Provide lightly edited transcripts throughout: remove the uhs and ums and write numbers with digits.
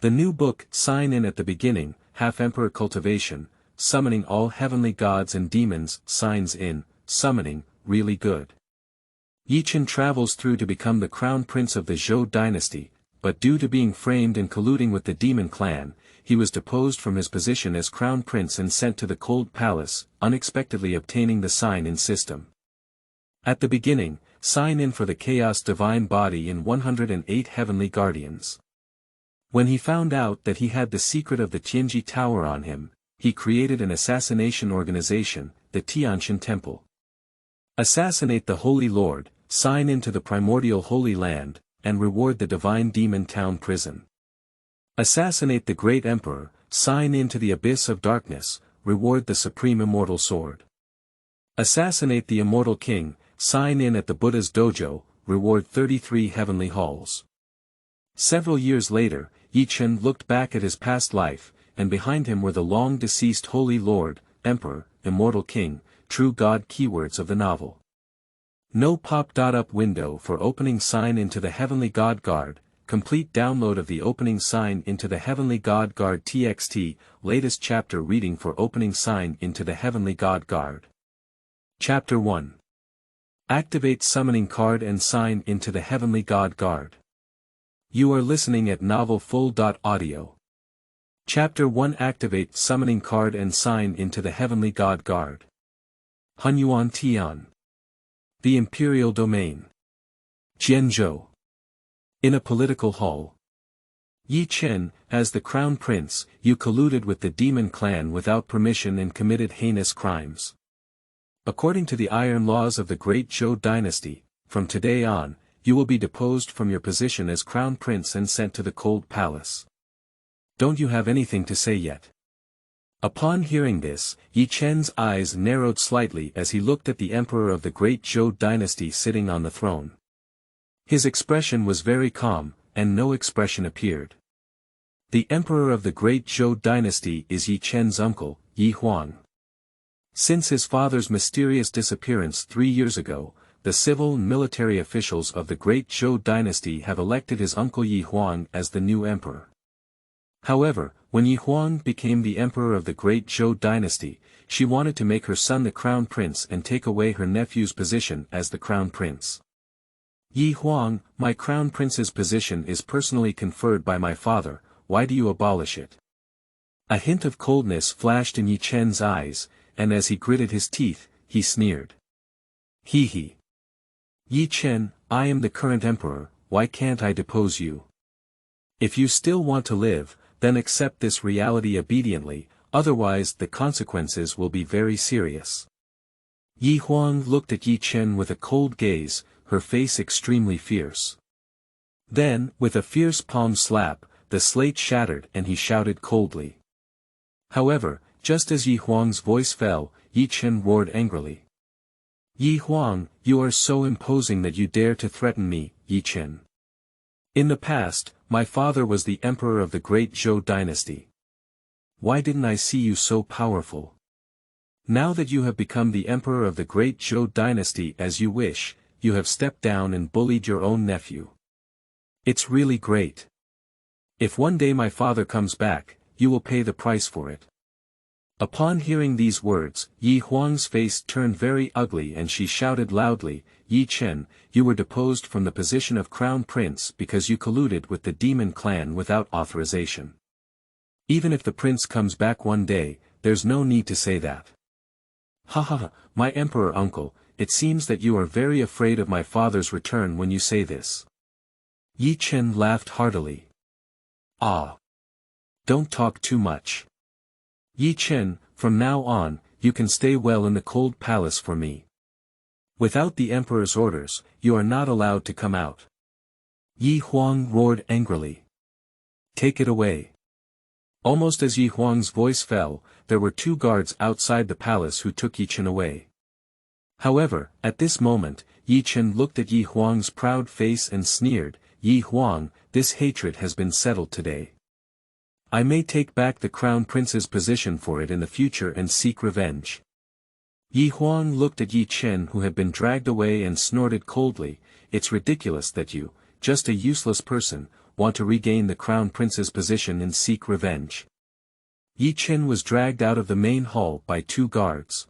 The new book, sign in at the beginning, half-emperor cultivation, summoning all heavenly gods and demons, signs in, summoning, really good. Ye Chen travels through to become the crown prince of the Zhou Dynasty, but due to being framed and colluding with the demon clan, he was deposed from his position as crown prince and sent to the cold palace, unexpectedly obtaining the sign in system. At the beginning, sign in for the chaos divine body in 108 heavenly guardians. When he found out that he had the secret of the Tianji tower on him, he created an assassination organization, the Tianshen Temple. Assassinate the Holy Lord, sign into the primordial Holy Land, and reward the divine demon town prison. Assassinate the great emperor, sign into the abyss of darkness, reward the supreme immortal sword. Assassinate the immortal king, sign in at the Buddha's dojo, reward 33 heavenly halls. Several years later, Ye Chen looked back at his past life, and behind him were the long-deceased Holy Lord, Emperor, Immortal King, True God keywords of the novel. No pop-up window for opening sign into the Heavenly God Guard, complete download of the opening sign into the Heavenly God Guard TXT, latest chapter reading for opening sign into the Heavenly God Guard. Chapter 1. Activate summoning card and sign into the Heavenly God Guard. You are listening at novelfull.audio. Chapter 1. Activate summoning card and sign into the Heavenly God Guard. Hunyuan Tian. The Imperial Domain. Jianzhou. In a political hall. Ye Chen, as the crown prince, you colluded with the demon clan without permission and committed heinous crimes. According to the iron laws of the great Zhou Dynasty, from today on, you will be deposed from your position as crown prince and sent to the cold palace. Don't you have anything to say yet? Upon hearing this, Ye Chen's eyes narrowed slightly as he looked at the emperor of the great Zhou Dynasty sitting on the throne. His expression was very calm, and no expression appeared. The emperor of the great Zhou Dynasty is Ye Chen's uncle, Ye Huang. Since his father's mysterious disappearance 3 years ago, the civil and military officials of the great Zhou Dynasty have elected his uncle Ye Huang as the new emperor. However, when Ye Huang became the emperor of the great Zhou Dynasty, she wanted to make her son the crown prince and take away her nephew's position as the crown prince. Ye Huang, my crown prince's position is personally conferred by my father, why do you abolish it? A hint of coldness flashed in Ye Chen's eyes, and as he gritted his teeth, he sneered. He. Ye Chen, I am the current emperor, why can't I depose you? If you still want to live, then accept this reality obediently, otherwise the consequences will be very serious. Ye Huang looked at Ye Chen with a cold gaze, her face extremely fierce. Then, with a fierce palm slap, the slate shattered and he shouted coldly. However, just as Ye Huang's voice fell, Ye Chen roared angrily. Ye Huang, you are so imposing that you dare to threaten me, Ye Chen. In the past, my father was the emperor of the great Zhou Dynasty. Why didn't I see you so powerful? Now that you have become the emperor of the great Zhou Dynasty as you wish, you have stepped down and bullied your own nephew. It's really great. If one day my father comes back, you will pay the price for it. Upon hearing these words, Ye Huang's face turned very ugly and she shouted loudly, Ye Chen, you were deposed from the position of crown prince because you colluded with the demon clan without authorization. Even if the prince comes back one day, there's no need to say that. Ha ha ha, my emperor uncle, it seems that you are very afraid of my father's return when you say this. Ye Chen laughed heartily. Ah. Don't talk too much. Ye Chen, from now on, you can stay well in the cold palace for me. Without the emperor's orders, you are not allowed to come out. Ye Huang roared angrily. Take it away. Almost as Ye Huang's voice fell, there were 2 guards outside the palace who took Ye Chen away. However, at this moment, Ye Chen looked at Ye Huang's proud face and sneered, Ye Huang, this hatred has been settled today. I may take back the crown prince's position for it in the future and seek revenge. Ye Huang looked at Ye Chen who had been dragged away and snorted coldly, it's ridiculous that you, just a useless person, want to regain the crown prince's position and seek revenge. Ye Chen was dragged out of the main hall by 2 guards.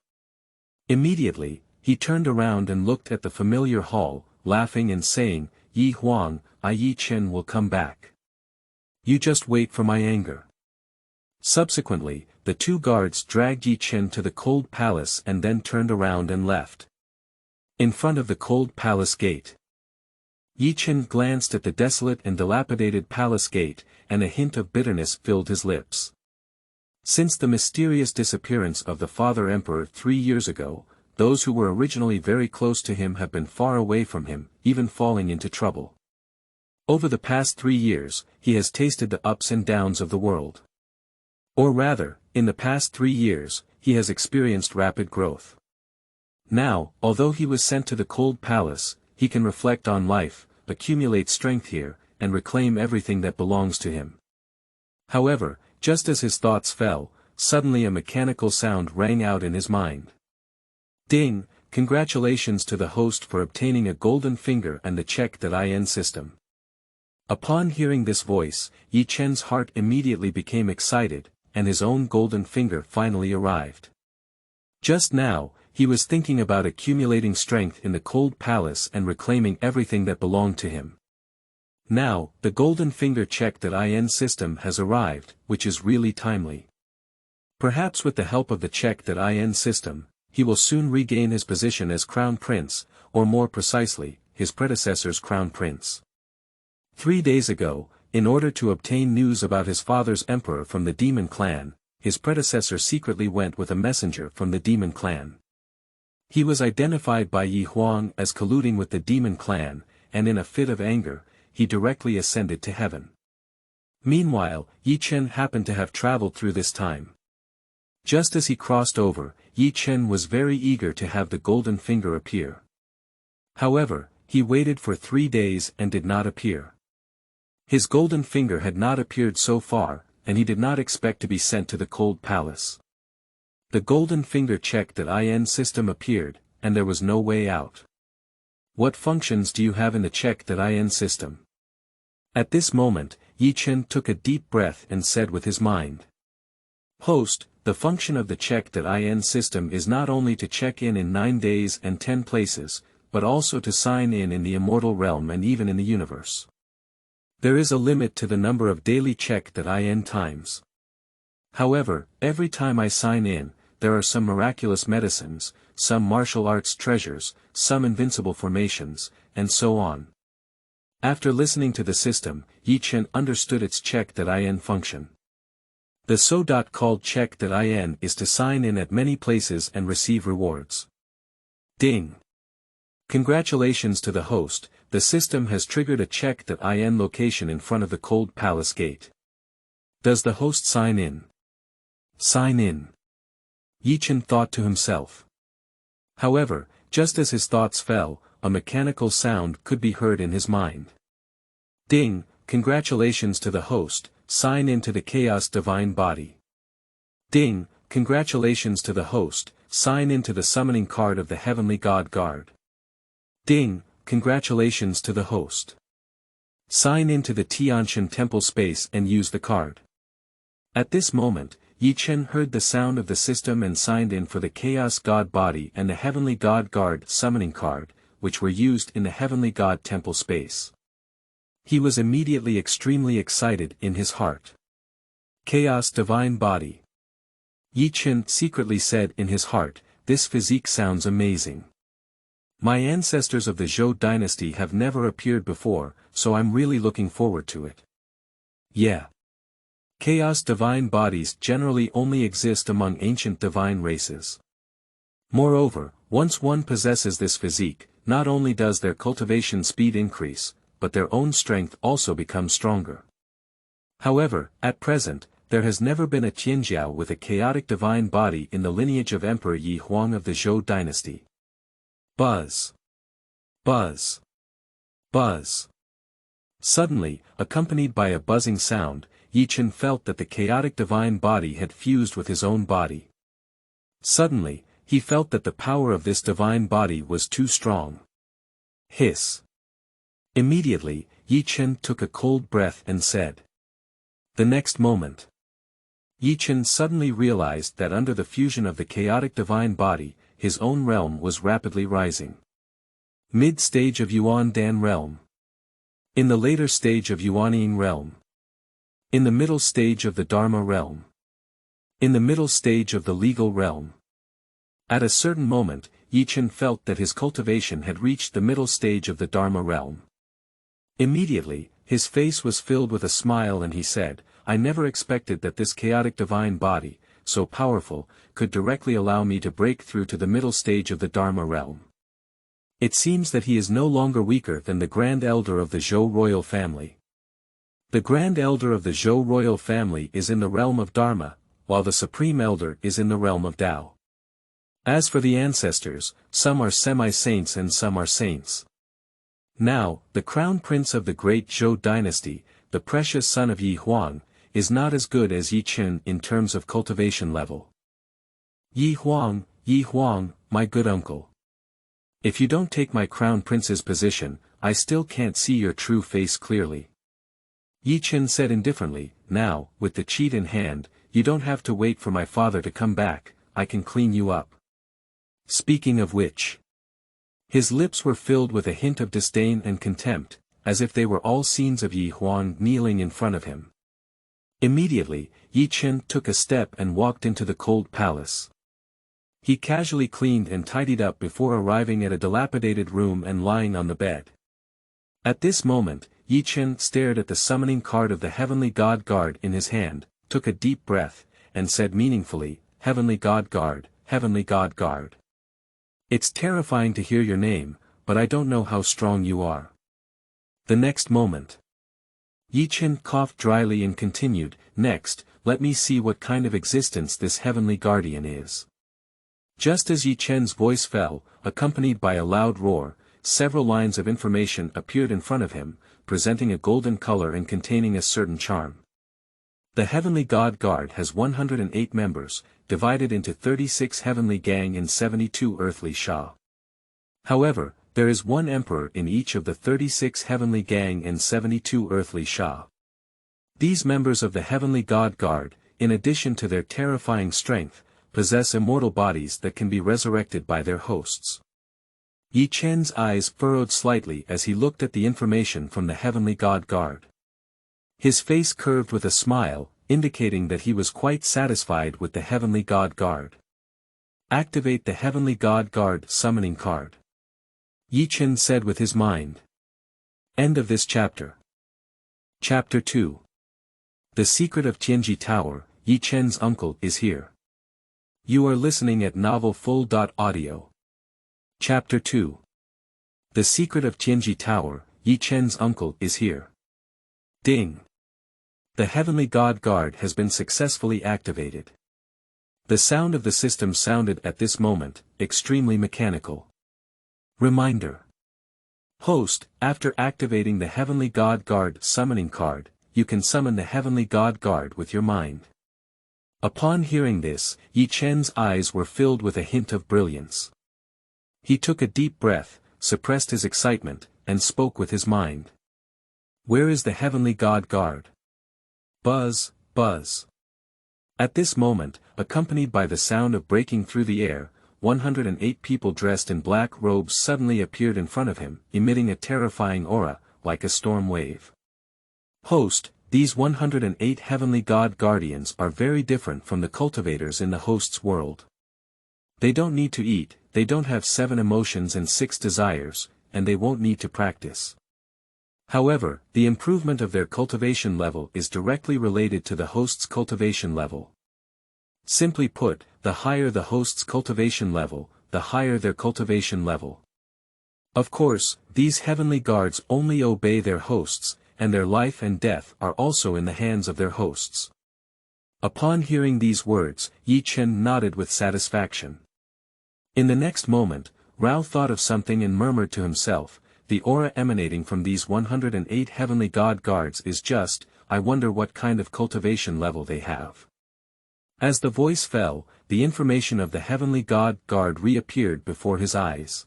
Immediately, he turned around and looked at the familiar hall, laughing and saying, "Ye Huang, Ye Chen will come back. You just wait for my anger." Subsequently, the 2 guards dragged Ye Chen to the cold palace and then turned around and left. In front of the cold palace gate, Ye Chen glanced at the desolate and dilapidated palace gate, and a hint of bitterness filled his lips. Since the mysterious disappearance of the father emperor 3 years ago, those who were originally very close to him have been far away from him, even falling into trouble. Over the past 3 years, he has tasted the ups and downs of the world. Or rather, in the past 3 years, he has experienced rapid growth. Now, although he was sent to the cold palace, he can reflect on life, accumulate strength here, and reclaim everything that belongs to him. However, just as his thoughts fell, suddenly a mechanical sound rang out in his mind. "Ding, congratulations to the host for obtaining a golden finger and the check.in system." Upon hearing this voice, Ye Chen's heart immediately became excited, and his own golden finger finally arrived. Just now, he was thinking about accumulating strength in the cold palace and reclaiming everything that belonged to him. Now, the golden finger check.in system has arrived, which is really timely. Perhaps with the help of the check.in system, he will soon regain his position as crown prince, or more precisely, his predecessor's crown prince. 3 days ago, in order to obtain news about his father's emperor from the demon clan, his predecessor secretly went with a messenger from the demon clan. He was identified by Ye Huang as colluding with the demon clan, and in a fit of anger, he directly ascended to heaven. Meanwhile, Ye Chen happened to have traveled through this time. Just as he crossed over, Ye Chen was very eager to have the golden finger appear. However, he waited for 3 days and did not appear. His golden finger had not appeared so far, and he did not expect to be sent to the cold palace. The golden finger check.in system appeared, and there was no way out. "What functions do you have in the check.in system?" At this moment, Ye Chen took a deep breath and said with his mind. "Host, the function of the check.in system is not only to check in 9 days and 10 places, but also to sign in the immortal realm and even in the universe. There is a limit to the number of daily check.in times. However, every time I sign in, there are some miraculous medicines, some martial arts treasures, some invincible formations, and so on." After listening to the system, Ye Chen understood its check.in function. The so-called check.in is to sign in at many places and receive rewards. Ding! Congratulations to the host, the system has triggered a check.in location in front of the cold palace gate. Does the host sign in? Sign in. Ye Chen thought to himself. However, just as his thoughts fell, a mechanical sound could be heard in his mind. Ding, congratulations to the host, sign in to the chaos divine body. Ding, congratulations to the host, sign in to the summoning card of the heavenly god guard. Ding, congratulations to the host. Sign in to the Tianshenwei temple space and use the card. At this moment, Ye Chen heard the sound of the system and signed in for the chaos god body and the heavenly god guard summoning card, which were used in the heavenly god temple space. He was immediately extremely excited in his heart. Chaos divine body. Ye Chen secretly said in his heart, "This physique sounds amazing. My ancestors of the Zhou Dynasty have never appeared before, so I'm really looking forward to it." Yeah. Chaos divine bodies generally only exist among ancient divine races. Moreover, once one possesses this physique, not only does their cultivation speed increase, but their own strength also becomes stronger. However, at present, there has never been a Tianji with a chaotic divine body in the lineage of Emperor Ye Huang of the Zhou Dynasty. Buzz. Buzz. Buzz. Suddenly, accompanied by a buzzing sound, Ye Chen felt that the chaotic divine body had fused with his own body. Suddenly, he felt that the power of this divine body was too strong. Hiss. Immediately, Ye Chen took a cold breath and said. The next moment, Ye Chen suddenly realized that under the fusion of the chaotic divine body, his own realm was rapidly rising. Mid-stage of Yuan Dan realm. In the later stage of Yuanying realm. In the middle stage of the Dharma realm. In the middle stage of the legal realm. At a certain moment, Ye Chen felt that his cultivation had reached the middle stage of the Dharma realm. Immediately, his face was filled with a smile and he said, I never expected that this chaotic divine body, so powerful, could directly allow me to break through to the middle stage of the Dharma realm. It seems that he is no longer weaker than the Grand Elder of the Zhou royal family. The Grand Elder of the Zhou royal family is in the realm of Dharma, while the Supreme Elder is in the realm of Tao. As for the ancestors, some are semi-saints and some are saints. Now, the crown prince of the great Zhou Dynasty, the precious son of Ye Huang, is not as good as Ye Chen in terms of cultivation level. Ye Huang, my good uncle. If you don't take my crown prince's position, I still can't see your true face clearly. Ye Chen said indifferently, now, with the cheat in hand, you don't have to wait for my father to come back, I can clean you up. Speaking of which. His lips were filled with a hint of disdain and contempt, as if they were all scenes of Ye Huang kneeling in front of him. Immediately, Ye Chen took a step and walked into the cold palace. He casually cleaned and tidied up before arriving at a dilapidated room and lying on the bed. At this moment, Ye Chen stared at the summoning card of the Heavenly God Guard in his hand, took a deep breath, and said meaningfully, Heavenly God Guard, Heavenly God Guard. It's terrifying to hear your name, but I don't know how strong you are. The next moment, Ye Chen coughed dryly and continued, next, let me see what kind of existence this Heavenly Guardian is. Just as Ye Chen's voice fell, accompanied by a loud roar, several lines of information appeared in front of him, presenting a golden color and containing a certain charm. The Heavenly God Guard has 108 members, divided into 36 Heavenly Gang and 72 Earthly Sha. However, there is one Emperor in each of the 36 Heavenly Gang and 72 Earthly Sha. These members of the Heavenly God Guard, in addition to their terrifying strength, possess immortal bodies that can be resurrected by their hosts. Ye Chen's eyes furrowed slightly as he looked at the information from the Heavenly God Guard. His face curved with a smile, indicating that he was quite satisfied with the Heavenly God Guard. Activate the Heavenly God Guard summoning card. Ye Chen said with his mind. End of this chapter. Chapter 2. The Secret of Tianji Tower, Ye Chen's uncle is here. You are listening at novelfull.audio. Chapter 2. The Secret of Tianji Tower, Ye Chen's uncle is here. Ding. The Heavenly God Guard has been successfully activated. The sound of the system sounded at this moment, extremely mechanical. Reminder. Host, after activating the Heavenly God Guard summoning card, you can summon the Heavenly God Guard with your mind. Upon hearing this, Ye Chen's eyes were filled with a hint of brilliance. He took a deep breath, suppressed his excitement, and spoke with his mind. Where is the Heavenly God Guard? Buzz, buzz. At this moment, accompanied by the sound of breaking through the air, 108 people dressed in black robes suddenly appeared in front of him, emitting a terrifying aura, like a storm wave. Host, these 108 Heavenly God Guardians are very different from the cultivators in the host's world. They don't need to eat, they don't have 7 emotions and 6 desires, and they won't need to practice. However, the improvement of their cultivation level is directly related to the host's cultivation level. Simply put, the higher the host's cultivation level, the higher their cultivation level. Of course, these heavenly guards only obey their hosts, and their life and death are also in the hands of their hosts. Upon hearing these words, Ye Chen nodded with satisfaction. In the next moment, Rao thought of something and murmured to himself, the aura emanating from these 108 heavenly god guards is just, I wonder what kind of cultivation level they have. As the voice fell, the information of the heavenly god guard reappeared before his eyes.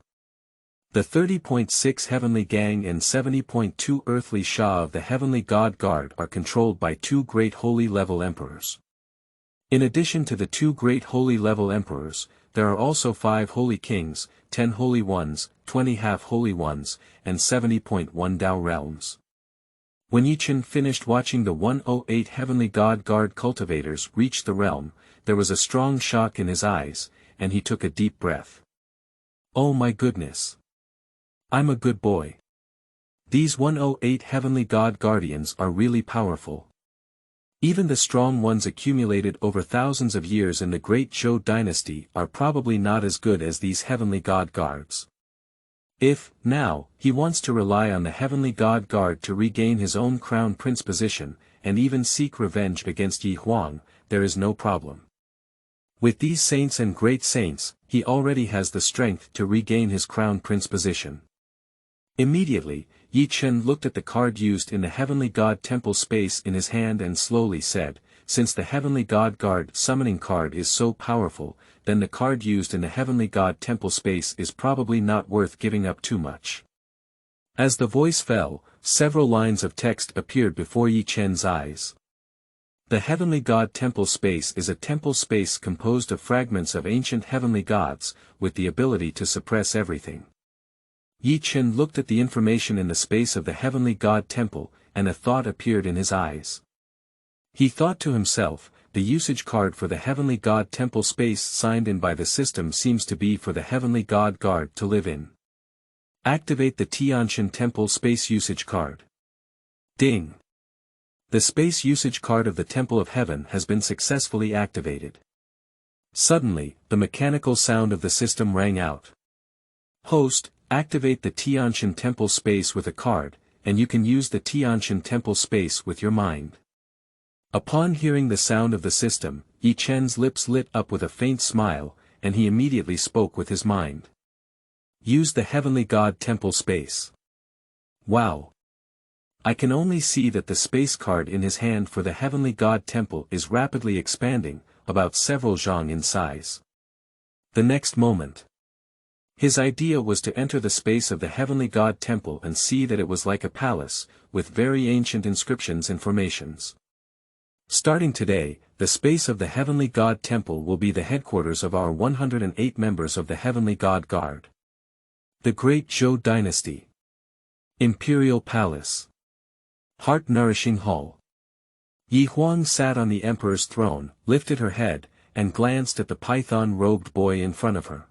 The 30.6 Heavenly Gang and 70.2 Earthly Sha of the Heavenly God Guard are controlled by 2 great holy level emperors. In addition to the 2 great holy level emperors, there are also 5 holy kings, 10 holy ones, 20 half-holy ones, and 70.1 Dao realms. When Ye Chen finished watching the 108 Heavenly God Guard cultivators reach the realm, there was a strong shock in his eyes, and he took a deep breath. Oh my goodness! I'm a good boy. These 108 Heavenly God Guardians are really powerful. Even the strong ones accumulated over thousands of years in the great Zhou Dynasty are probably not as good as these Heavenly God Guards. If, now, he wants to rely on the Heavenly God Guard to regain his own crown prince position, and even seek revenge against Ye Huang, there is no problem. With these saints and great saints, he already has the strength to regain his crown prince position. Immediately, Ye Chen looked at the card used in the Heavenly God Temple space in his hand and slowly said, since the Heavenly God Guard summoning card is so powerful, then the card used in the Heavenly God Temple space is probably not worth giving up too much. As the voice fell, several lines of text appeared before Ye Chen's eyes. The Heavenly God Temple space is a temple space composed of fragments of ancient heavenly gods, with the ability to suppress everything. Ye Chen looked at the information in the space of the Heavenly God Temple, and a thought appeared in his eyes. He thought to himself, the usage card for the Heavenly God Temple space signed in by the system seems to be for the Heavenly God Guard to live in. Activate the Tianshenwei Temple space usage card. Ding! The space usage card of the Temple of Heaven has been successfully activated. Suddenly, the mechanical sound of the system rang out. Host, activate the Tianshenwei Temple space with a card, and you can use the Tianshenwei Temple space with your mind. Upon hearing the sound of the system, Ye Chen's lips lit up with a faint smile, and he immediately spoke with his mind. Use the Heavenly God Temple space. Wow! I can only see that the space card in his hand for the Heavenly God Temple is rapidly expanding, about several zhang in size. The next moment, his idea was to enter the space of the Heavenly God Temple and see that it was like a palace, with very ancient inscriptions and formations. Starting today, the space of the Heavenly God Temple will be the headquarters of our 108 members of the Heavenly God Guard. The Great Zhou Dynasty. Imperial Palace. Heart-nourishing hall. Ye Huang sat on the emperor's throne, lifted her head, and glanced at the python-robed boy in front of her.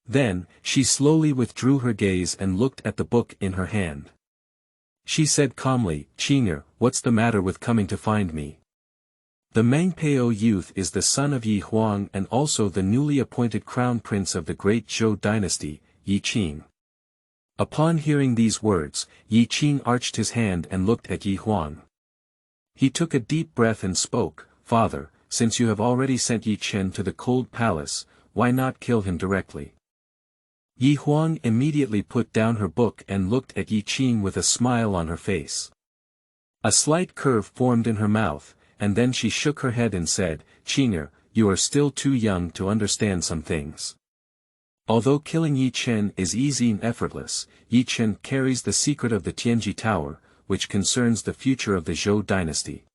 Then, she slowly withdrew her gaze and looked at the book in her hand. She said calmly, "Qing'er, what's the matter with coming to find me?" The Mangpeo youth is the son of Ye Huang and also the newly appointed crown prince of the great Zhou Dynasty, Ye Chen. Upon hearing these words, Ye Chen arched his hand and looked at Ye Huang. He took a deep breath and spoke, "Father, since you have already sent Ye Chen to the cold palace, why not kill him directly?" Ye Huang immediately put down her book and looked at Ye Chen with a smile on her face. A slight curve formed in her mouth, and then she shook her head and said, "Qing'er, you are still too young to understand some things. Although killing Ye Chen is easy and effortless, Ye Chen carries the secret of the Tianji Tower, which concerns the future of the Zhou Dynasty."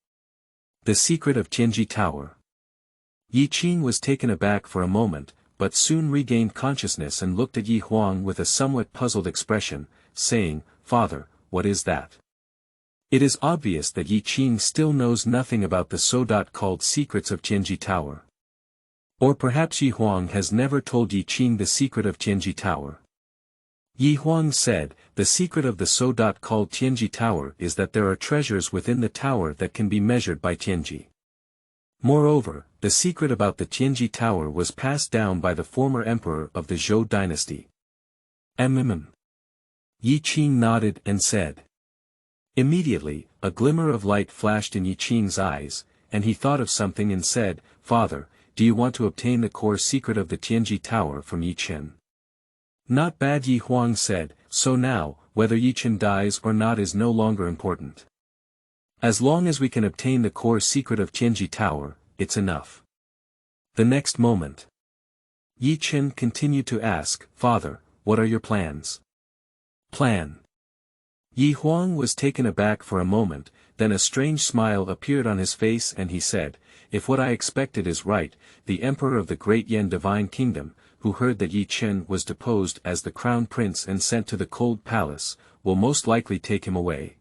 The secret of Tianji Tower. Ye Chen was taken aback for a moment, but soon regained consciousness and looked at Ye Huang with a somewhat puzzled expression, saying, "Father, what is that?" It is obvious that Ye Chen still knows nothing about the so-called secrets of Tianji Tower. Or perhaps Ye Huang has never told Ye Chen the secret of Tianji Tower. Ye Huang said, "The secret of the so-called Tianji Tower is that there are treasures within the tower that can be measured by Tianji. Moreover, the secret about the Tianji Tower was passed down by the former emperor of the Zhou Dynasty." Ye Chen nodded and said. Immediately, a glimmer of light flashed in Ye Chen's eyes, and he thought of something and said, "Father, do you want to obtain the core secret of the Tianji Tower from Ye Chen?" "Not bad," Ye Huang said, "so now, whether Ye Chen dies or not is no longer important. As long as we can obtain the core secret of Tianji Tower, it's enough." The next moment, Ye Chen continued to ask, "Father, what are your plans? Plan. Ye Huang was taken aback for a moment, then a strange smile appeared on his face and he said, if what I expected is right, the emperor of the great Yan divine kingdom, who heard that Ye Chen was deposed as the crown prince and sent to the cold palace, will most likely take him away.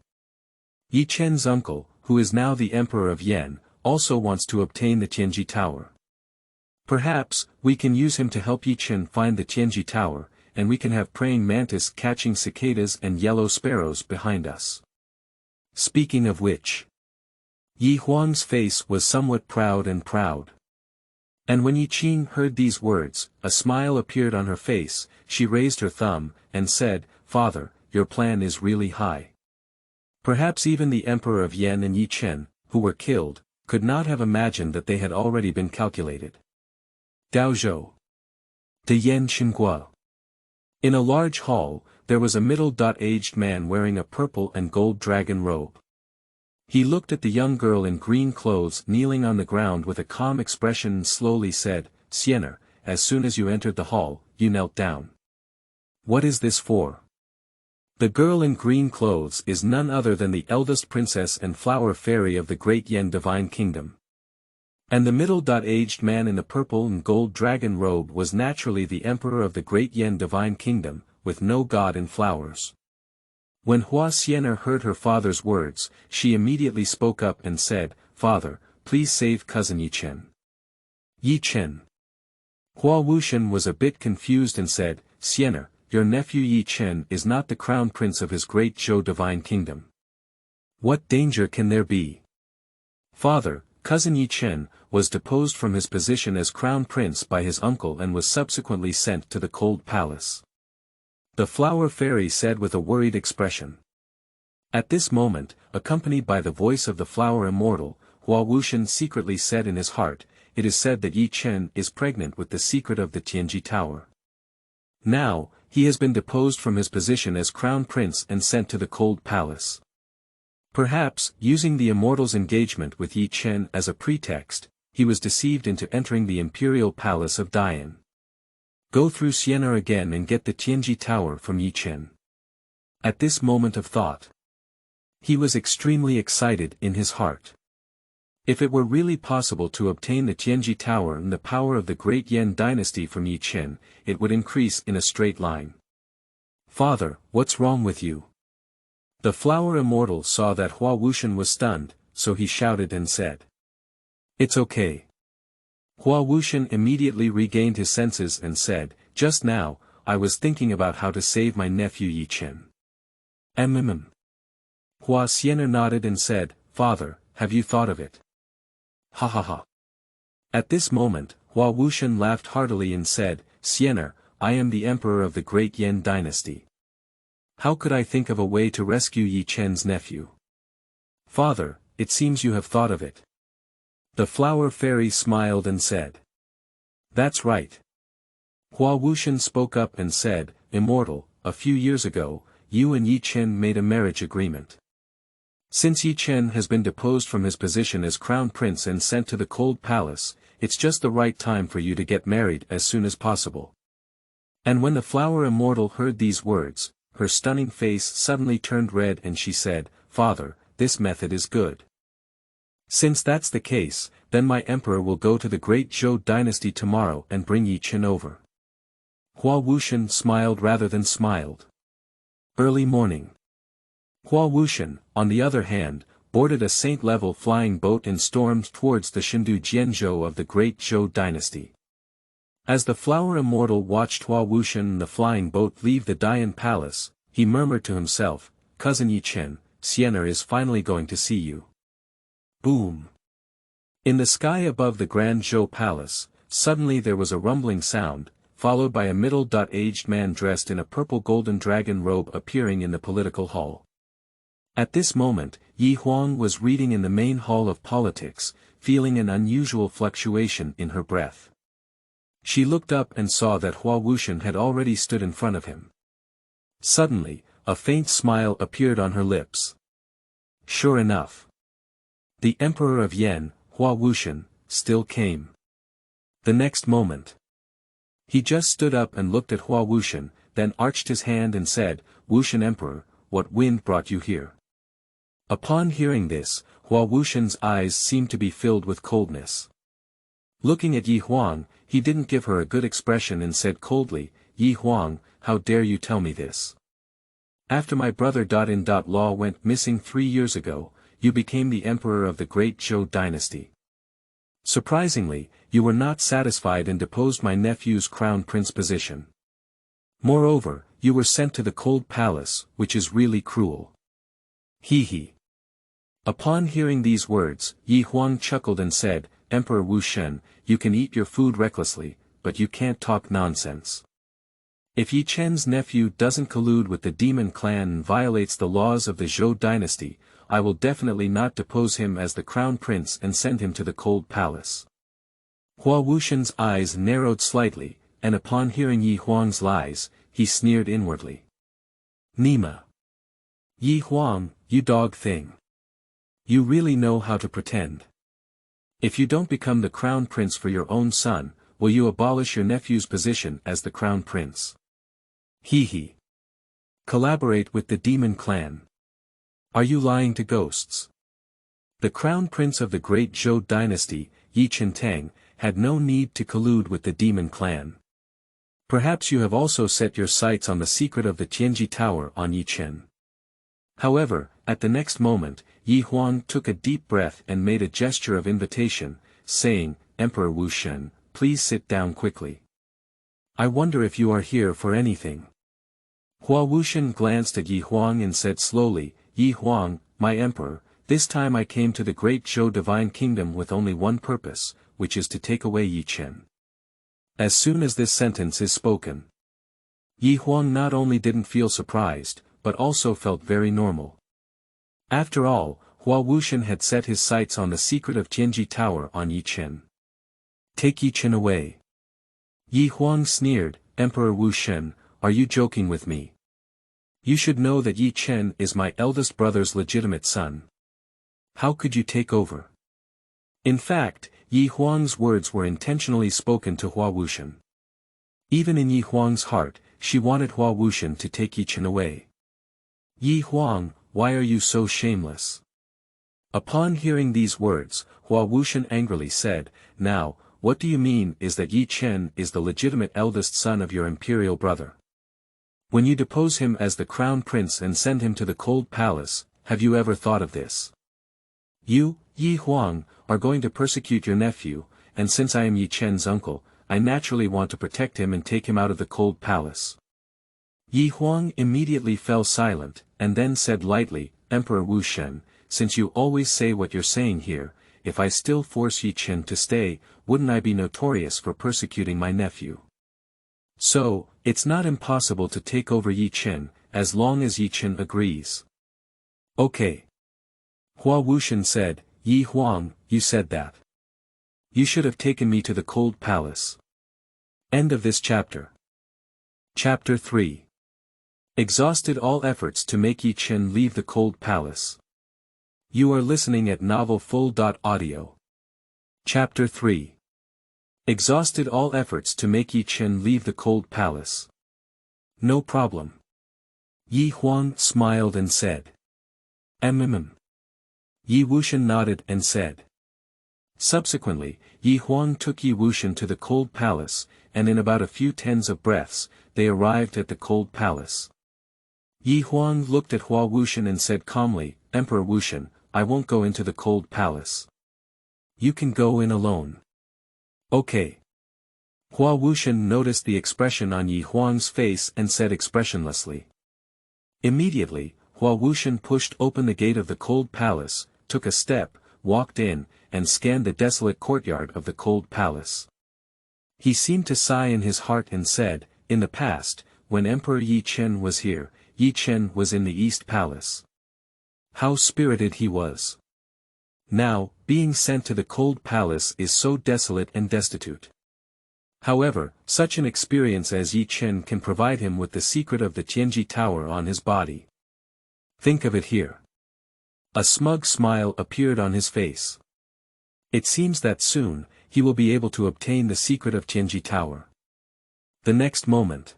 Ye Chen's uncle, who is now the emperor of Yan, also wants to obtain the Tianji tower. Perhaps, we can use him to help Ye Chen find the Tianji tower, and we can have praying mantis catching cicadas and yellow sparrows behind us. Speaking of which, Ye Huang's face was somewhat proud. And when Ye Chen heard these words, a smile appeared on her face, she raised her thumb, and said, Father, your plan is really high. Perhaps even the emperor of Yan and Ye Chen, who were killed, could not have imagined that they had already been calculated. Daozhou. Tianshenwei. In a large hall, there was a middle-aged man wearing a purple and gold dragon robe. He looked at the young girl in green clothes kneeling on the ground with a calm expression and slowly said, Sienna, as soon as you entered the hall, you knelt down. What is this for? The girl in green clothes is none other than the eldest princess and flower fairy of the great Yan divine kingdom. And the middle-aged man in the purple and gold dragon robe was naturally the emperor of the great Yan divine kingdom, with no god in flowers. When Hua Xian'er heard her father's words, she immediately spoke up and said, Father, please save cousin Ye Chen. Ye Chen. Hua Wuxian was a bit confused and said, Xian'er, your nephew Ye Chen is not the crown prince of his great Zhou divine kingdom. What danger can there be? Father, cousin Ye Chen, was deposed from his position as crown prince by his uncle and was subsequently sent to the cold palace. The flower fairy said with a worried expression. At this moment, accompanied by the voice of the flower immortal, Hua Wuxian secretly said in his heart, it is said that Ye Chen is pregnant with the secret of the Tianji tower. Now, he has been deposed from his position as crown prince and sent to the cold palace. Perhaps, using the immortal's engagement with Ye Chen as a pretext, he was deceived into entering the imperial palace of Dian. Go through Sienna again and get the Tianji tower from Ye Chen. At this moment of thought, he was extremely excited in his heart. If it were really possible to obtain the Tianji tower and the power of the great Yan dynasty from Ye Chen, it would increase in a straight line. Father, what's wrong with you? The flower immortal saw that Hua Wuxian was stunned, so he shouted and said. It's okay. Hua Wuxian immediately regained his senses and said, just now, I was thinking about how to save my nephew Ye Chen. Hua Xian'er nodded and said, Father, have you thought of it? Ha ha ha. At this moment, Hua Wuxian laughed heartily and said, Xian'er, I am the emperor of the great Yan dynasty. How could I think of a way to rescue Ye Chen's nephew? Father, it seems you have thought of it. The flower fairy smiled and said. That's right. Hua Wuxian spoke up and said, Immortal, a few years ago, you and Ye Chen made a marriage agreement. Since Ye Chen has been deposed from his position as crown prince and sent to the cold palace, it's just the right time for you to get married as soon as possible. And when the flower immortal heard these words, her stunning face suddenly turned red and she said, Father, this method is good. Since that's the case, then my emperor will go to the great Zhou Dynasty tomorrow and bring Ye Chen over. Hua Wuxian smiled rather than smiled. Early morning. Hua Wuxian, on the other hand, boarded a saint-level flying boat and stormed towards the Shindu Jianzhou of the great Zhou Dynasty. As the flower immortal watched Hua Wuxian and the flying boat leave the Dian palace, he murmured to himself, Cousin Ye Chen, Sienna is finally going to see you. Boom! In the sky above the Grand Zhou Palace, suddenly there was a rumbling sound, followed by a middle-aged man dressed in a purple golden dragon robe appearing in the political hall. At this moment, Ye Huang was reading in the main hall of politics, feeling an unusual fluctuation in her breath. She looked up and saw that Hua Wuxian had already stood in front of him. Suddenly, a faint smile appeared on her lips. Sure enough. The Emperor of Yan, Hua Wuxian, still came. The next moment. He just stood up and looked at Hua Wuxian, then arched his hand and said, "Wushan Emperor, what wind brought you here?" Upon hearing this, Hua Wushan's eyes seemed to be filled with coldness. Looking at Ye Huang, he didn't give her a good expression and said coldly, "Ye Huang, how dare you tell me this? After my brother Law went missing 3 years ago, you became the emperor of the great Zhou Dynasty. Surprisingly, you were not satisfied and deposed my nephew's crown prince position. Moreover, you were sent to the cold palace, which is really cruel." He. Upon hearing these words, Ye Huang chuckled and said, "Emperor Wu Shen, you can eat your food recklessly, but you can't talk nonsense. If Ye Chen's nephew doesn't collude with the demon clan and violates the laws of the Zhou Dynasty, I will definitely not depose him as the crown prince and send him to the cold palace." Hua Wushan's eyes narrowed slightly, and upon hearing Ye Huang's lies, he sneered inwardly. "Nima. Ye Huang, you dog thing. You really know how to pretend. If you don't become the crown prince for your own son, will you abolish your nephew's position as the crown prince? He. Collaborate with the demon clan. Are you lying to ghosts?" The crown prince of the great Zhou dynasty, Ye Chen, had no need to collude with the demon clan. Perhaps you have also set your sights on the secret of the Tianji tower on Ye Chen. However, at the next moment, Ye Huang took a deep breath and made a gesture of invitation, saying, "Emperor Wu Shen, please sit down quickly. I wonder if you are here for anything." Hua Wushan glanced at Ye Huang and said slowly, "Ye Huang, my emperor, this time I came to the great Zhou divine kingdom with only one purpose, which is to take away Ye Chen." As soon as this sentence is spoken, Ye Huang not only didn't feel surprised, but also felt very normal. After all, Hua Wushan had set his sights on the secret of Tianji tower on Ye Chen. "Take Ye Chen away." Ye Huang sneered, "Emperor Wu Shen, are you joking with me? You should know that Ye Chen is my eldest brother's legitimate son. How could you take over?" In fact, Ye Huang's words were intentionally spoken to Hua Wushan. Even in Ye Huang's heart, she wanted Hua Wushan to take Ye Chen away. "Ye Huang, why are you so shameless?" Upon hearing these words, Hua Wushan angrily said, "Now, what do you mean is that Ye Chen is the legitimate eldest son of your imperial brother? When you depose him as the crown prince and send him to the cold palace, have you ever thought of this? You, Ye Huang, are going to persecute your nephew, and since I am Ye Chen's uncle, I naturally want to protect him and take him out of the cold palace." Ye Huang immediately fell silent, and then said lightly, "Emperor Wu Shen, since you always say what you're saying here, if I still force Ye Chen to stay, wouldn't I be notorious for persecuting my nephew? So, it's not impossible to take over Ye Chen, as long as Ye Chen agrees." "Okay." Hua Wushan said, "Ye Huang, you said that. You should have taken me to the cold palace." End of this chapter. Chapter 3. Exhausted all efforts to make Ye Chen leave the cold palace. You are listening at novelfull.audio. Chapter 3. Exhausted all efforts to make Ye Chen leave the cold palace. No problem. Ye Huang smiled and said. Ye Wushan nodded and said. Subsequently, Ye Huang took Ye Wushan to the cold palace, and in about a few tens of breaths, they arrived at the cold palace. Ye Huang looked at Hua Wushan and said calmly, "Emperor Wushan, I won't go into the cold palace. You can go in alone." "Okay." Hua Wushan noticed the expression on Ye Huang's face and said expressionlessly. Immediately, Hua Wushan pushed open the gate of the cold palace, took a step, walked in, and scanned the desolate courtyard of the cold palace. He seemed to sigh in his heart and said, "In the past, when Emperor Ye Chen was here, Ye Chen was in the East Palace. How spirited he was. Now, being sent to the cold palace is so desolate and destitute. However, such an experience as Ye Chen can provide him with the secret of the Tianji tower on his body. Think of it here." A smug smile appeared on his face. It seems that soon, he will be able to obtain the secret of Tianji tower. The next moment,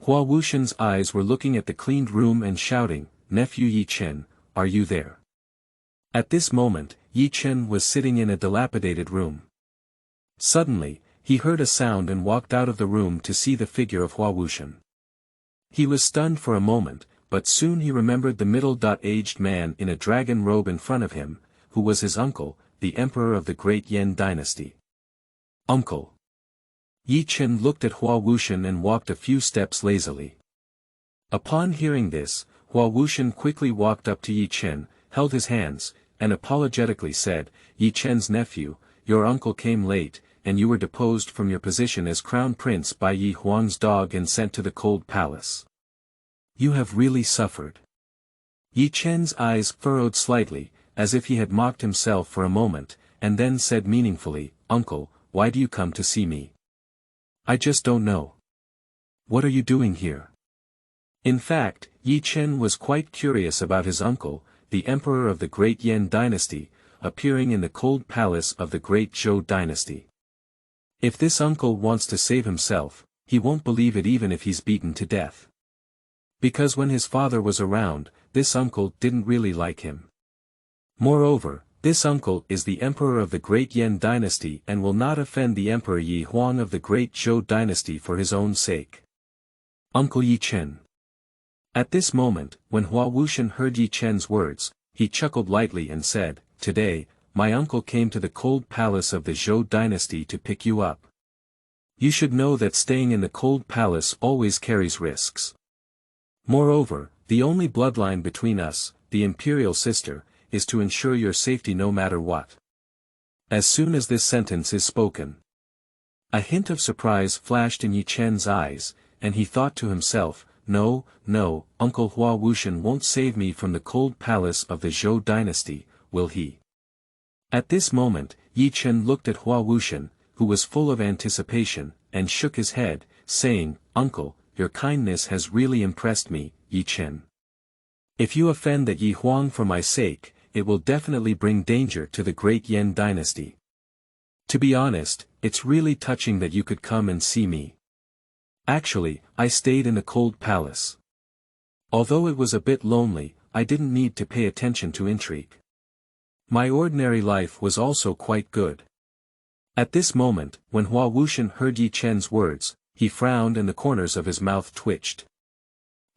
Hua Wuxian's eyes were looking at the cleaned room and shouting, "Nephew Ye Chen, are you there?" At this moment, Ye Chen was sitting in a dilapidated room. Suddenly, he heard a sound and walked out of the room to see the figure of Hua Wuxian. He was stunned for a moment, but soon he remembered the middle-aged man in a dragon robe in front of him, who was his uncle, the emperor of the great Ye Dynasty. "Uncle." Ye Chen looked at Hua Wuxian and walked a few steps lazily. Upon hearing this, Hua Wuxian quickly walked up to Ye Chen, held his hands, and apologetically said, "Ye Chen's nephew, your uncle came late, and you were deposed from your position as crown prince by Ye Huang's dog and sent to the cold palace. You have really suffered." Ye Chen's eyes furrowed slightly, as if he had mocked himself for a moment, and then said meaningfully, "Uncle, why do you come to see me?" "I just don't know. What are you doing here?" In fact, Ye Chen was quite curious about his uncle, the emperor of the great Ye Dynasty, appearing in the cold palace of the great Zhou Dynasty. If this uncle wants to save himself, he won't believe it even if he's beaten to death. Because when his father was around, this uncle didn't really like him. Moreover, this uncle is the emperor of the great Ye Dynasty and will not offend the emperor Ye Huang of the great Zhou Dynasty for his own sake. Uncle Ye Chen. At this moment, when Hua Wuxian heard Ye Chen's words, he chuckled lightly and said, "Today, my uncle came to the cold palace of the Zhou Dynasty to pick you up. You should know that staying in the cold palace always carries risks. Moreover, the only bloodline between us, the imperial sister, is to ensure your safety no matter what." As soon as this sentence is spoken, a hint of surprise flashed in Ye Chen's eyes, and he thought to himself, No, Uncle Hua Wuxian won't save me from the cold palace of the Zhou Dynasty, will he? At this moment, Ye Chen looked at Hua Wuxian, who was full of anticipation, and shook his head, saying, "Uncle, your kindness has really impressed me, Ye Chen. If you offend the Ye Huang for my sake, it will definitely bring danger to the great Ye Dynasty. To be honest, it's really touching that you could come and see me. Actually, I stayed in the cold palace. Although it was a bit lonely, I didn't need to pay attention to intrigue. My ordinary life was also quite good." At this moment, when Hua Wuxian heard Ye Chen's words, he frowned and the corners of his mouth twitched.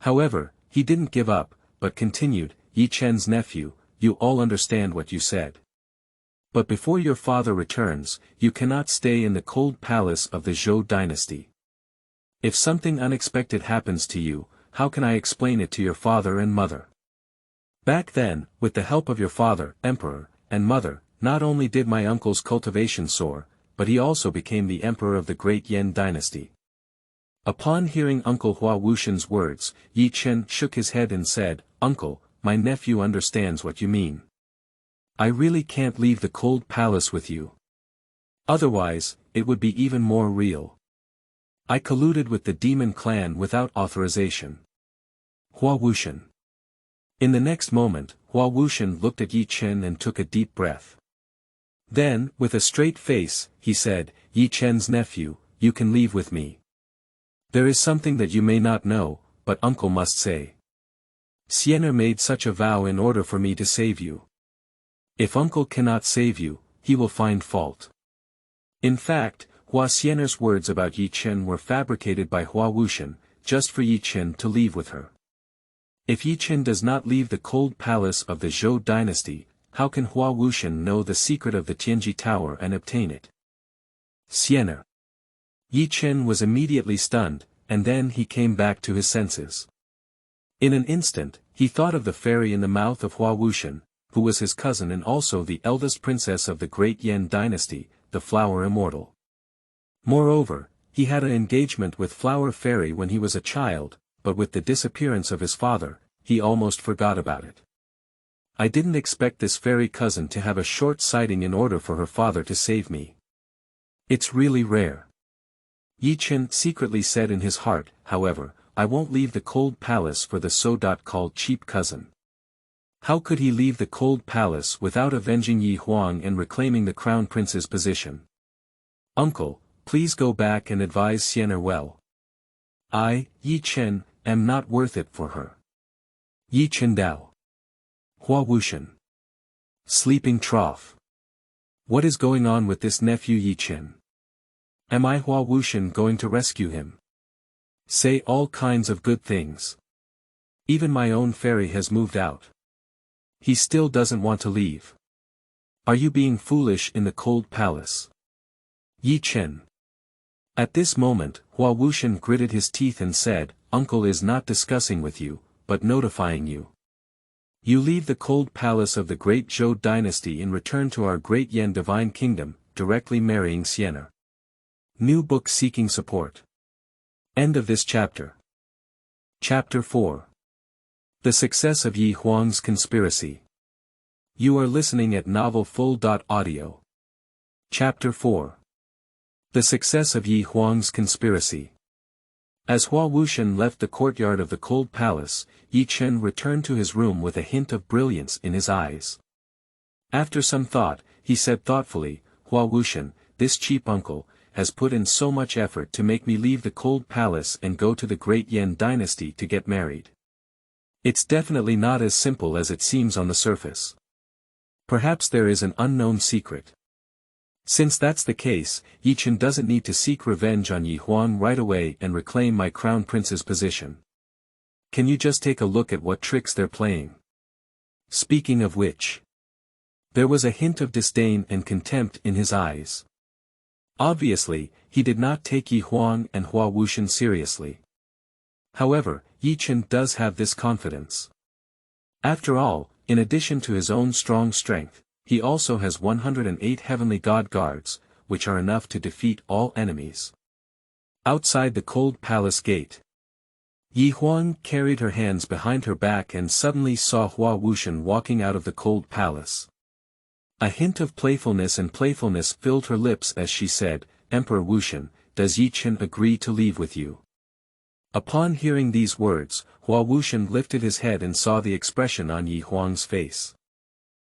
However, he didn't give up, but continued, "Ye Chen's nephew, you all understand what you said. But before your father returns, you cannot stay in the cold palace of the Zhou Dynasty. If something unexpected happens to you, how can I explain it to your father and mother? Back then, with the help of your father, emperor, and mother, not only did my uncle's cultivation soar, but he also became the emperor of the great Ye Dynasty." Upon hearing Uncle Hua Wuxian's words, Ye Chen shook his head and said, "Uncle, my nephew understands what you mean. I really can't leave the cold palace with you. Otherwise, it would be even more real. I colluded with the demon clan without authorization." Hua Wuxian. In the next moment, Hua Wuxian looked at Ye Chen and took a deep breath. Then, with a straight face, he said, "Ye Chen's nephew, you can leave with me. There is something that you may not know, but uncle must say. Xianer made such a vow in order for me to save you. If uncle cannot save you, he will find fault." In fact, Hua Xianer's words about Ye Chen were fabricated by Hua Wuxian, just for Ye Chen to leave with her. If Ye Chen does not leave the cold palace of the Zhou Dynasty, how can Hua Wuxian know the secret of the Tianji Tower and obtain it? Xianer. Ye Chen was immediately stunned, and then he came back to his senses. In an instant, he thought of the fairy in the mouth of Hua Wuxian, who was his cousin and also the eldest princess of the great Ye Dynasty, the Flower Immortal. Moreover, he had an engagement with Flower Fairy when he was a child, but with the disappearance of his father, he almost forgot about it. I didn't expect this fairy cousin to have a short sighting in order for her father to save me. It's really rare. Ye Chen secretly said in his heart, however, I won't leave the cold palace for the so-called cheap cousin. How could he leave the cold palace without avenging Ye Huang and reclaiming the crown prince's position? Uncle, please go back and advise Xianer well. I, Ye Chen, am not worth it for her. Ye Chen Dao. Hua Wushan. Sleeping trough. What is going on with this nephew Ye Chen? Am I Hua Wushan going to rescue him? Say all kinds of good things. Even my own fairy has moved out. He still doesn't want to leave. Are you being foolish in the cold palace? Ye Chen. At this moment, Hua Wushan gritted his teeth and said, Uncle is not discussing with you, but notifying you. You leave the cold palace of the great Zhou Dynasty and return to our great Yan divine kingdom, directly marrying Sienna. New book seeking support. End of this chapter. Chapter 4. The success of Ye Huang's conspiracy. You are listening at novelfull.audio. Chapter 4. The success of Ye Huang's conspiracy. As Hua Wushan left the courtyard of the cold palace, Ye Chen returned to his room with a hint of brilliance in his eyes. After some thought, he said thoughtfully, Hua Wushan, this cheap uncle, has put in so much effort to make me leave the cold palace and go to the great Yan dynasty to get married. It's definitely not as simple as it seems on the surface. Perhaps there is an unknown secret. Since that's the case, Ye Chen doesn't need to seek revenge on Ye Huang right away and reclaim my crown prince's position. Can you just take a look at what tricks they're playing? Speaking of which. There was a hint of disdain and contempt in his eyes. Obviously, he did not take Ye Huang and Hua Wushan seriously. However, Ye Chen does have this confidence. After all, in addition to his own strong strength, he also has 108 heavenly god guards, which are enough to defeat all enemies. Outside the cold palace gate. Ye Huang carried her hands behind her back and suddenly saw Hua Wushan walking out of the cold palace. A hint of playfulness filled her lips as she said, Emperor Wushan, does Ye Chen agree to leave with you? Upon hearing these words, Hua Wushan lifted his head and saw the expression on Ye Huang's face.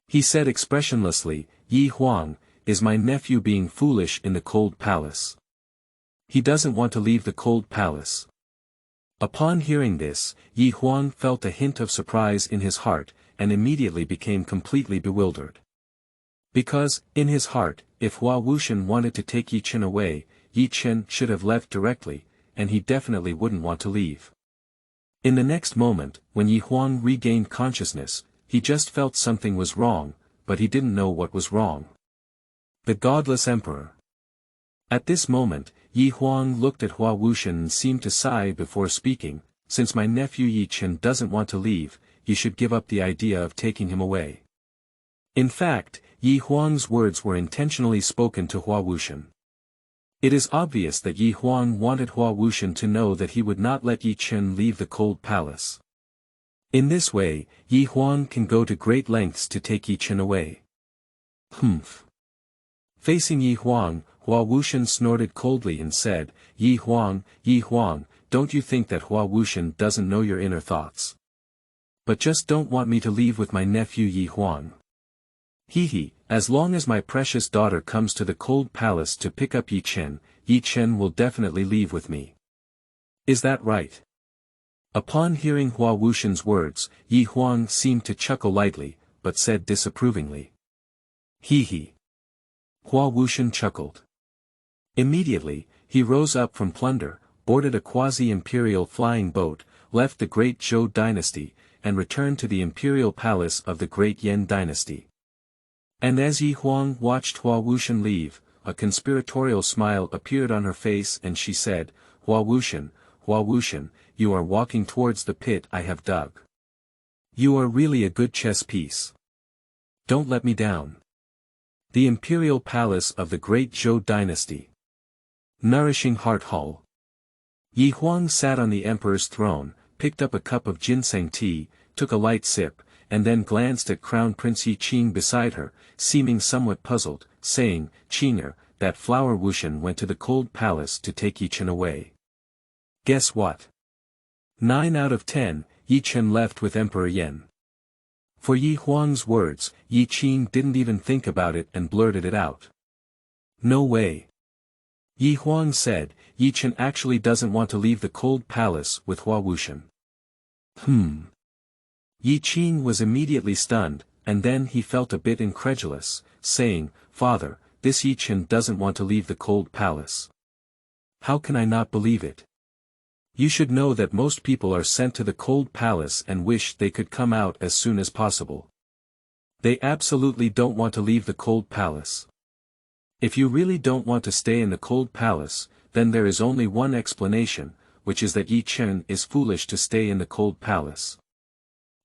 He said expressionlessly, Ye Huang, is my nephew being foolish in the cold palace? He doesn't want to leave the cold palace. Upon hearing this, Ye Huang felt a hint of surprise in his heart, and immediately became completely bewildered. Because, in his heart, if Hua Wushan wanted to take Ye Chen away, Ye Chen should have left directly, and he definitely wouldn't want to leave. In the next moment, when Ye Huang regained consciousness, he just felt something was wrong, but he didn't know what was wrong. The godless emperor. At this moment, Ye Huang looked at Hua Wushan and seemed to sigh before speaking, since my nephew Ye Chen doesn't want to leave, you should give up the idea of taking him away. In fact, Ye Huang's words were intentionally spoken to Hua Wushan. It is obvious that Ye Huang wanted Hua Wushan to know that he would not let Ye Chen leave the cold palace. In this way, Ye Huang can go to great lengths to take Ye Chen away. Humph. Facing Ye Huang, Hua Wushan snorted coldly and said, Ye Huang, don't you think that Hua Wushan doesn't know your inner thoughts? But just don't want me to leave with my nephew Ye Huang. As long as my precious daughter comes to the cold palace to pick up Ye Chen will definitely leave with me. Is that right? Upon hearing Hua Wushan's words, Ye Huang seemed to chuckle lightly, but said disapprovingly. Hua Wushan chuckled. Immediately, he rose up from plunder, boarded a quasi-imperial flying boat, left the great Zhou Dynasty, and returned to the imperial palace of the great Yan Dynasty. And as Ye Huang watched Hua Wushan leave, a conspiratorial smile appeared on her face and she said, Hua Wushan, you are walking towards the pit I have dug. You are really a good chess piece. Don't let me down. The imperial palace of the great Zhou Dynasty. Nourishing Heart Hall. Ye Huang sat on the emperor's throne, picked up a cup of ginseng tea, took a light sip, and then glanced at Crown Prince Ye Chen beside her, seeming somewhat puzzled, saying, Chener, that flower Wushan went to the cold palace to take Ye Chen away. Guess what? 9 out of 10, Ye Chen left with Emperor Yan. For Ye Huang's words, Ye Chen didn't even think about it and blurted it out. No way. Ye Huang said, Ye Chen actually doesn't want to leave the cold palace with Hua Wuxian. Ye Chen was immediately stunned, and then he felt a bit incredulous, saying, Father, this Ye Chen doesn't want to leave the cold palace. How can I not believe it? You should know that most people are sent to the cold palace and wish they could come out as soon as possible. They absolutely don't want to leave the cold palace. If you really don't want to stay in the cold palace, then there is only one explanation, which is that Ye Chen is foolish to stay in the cold palace.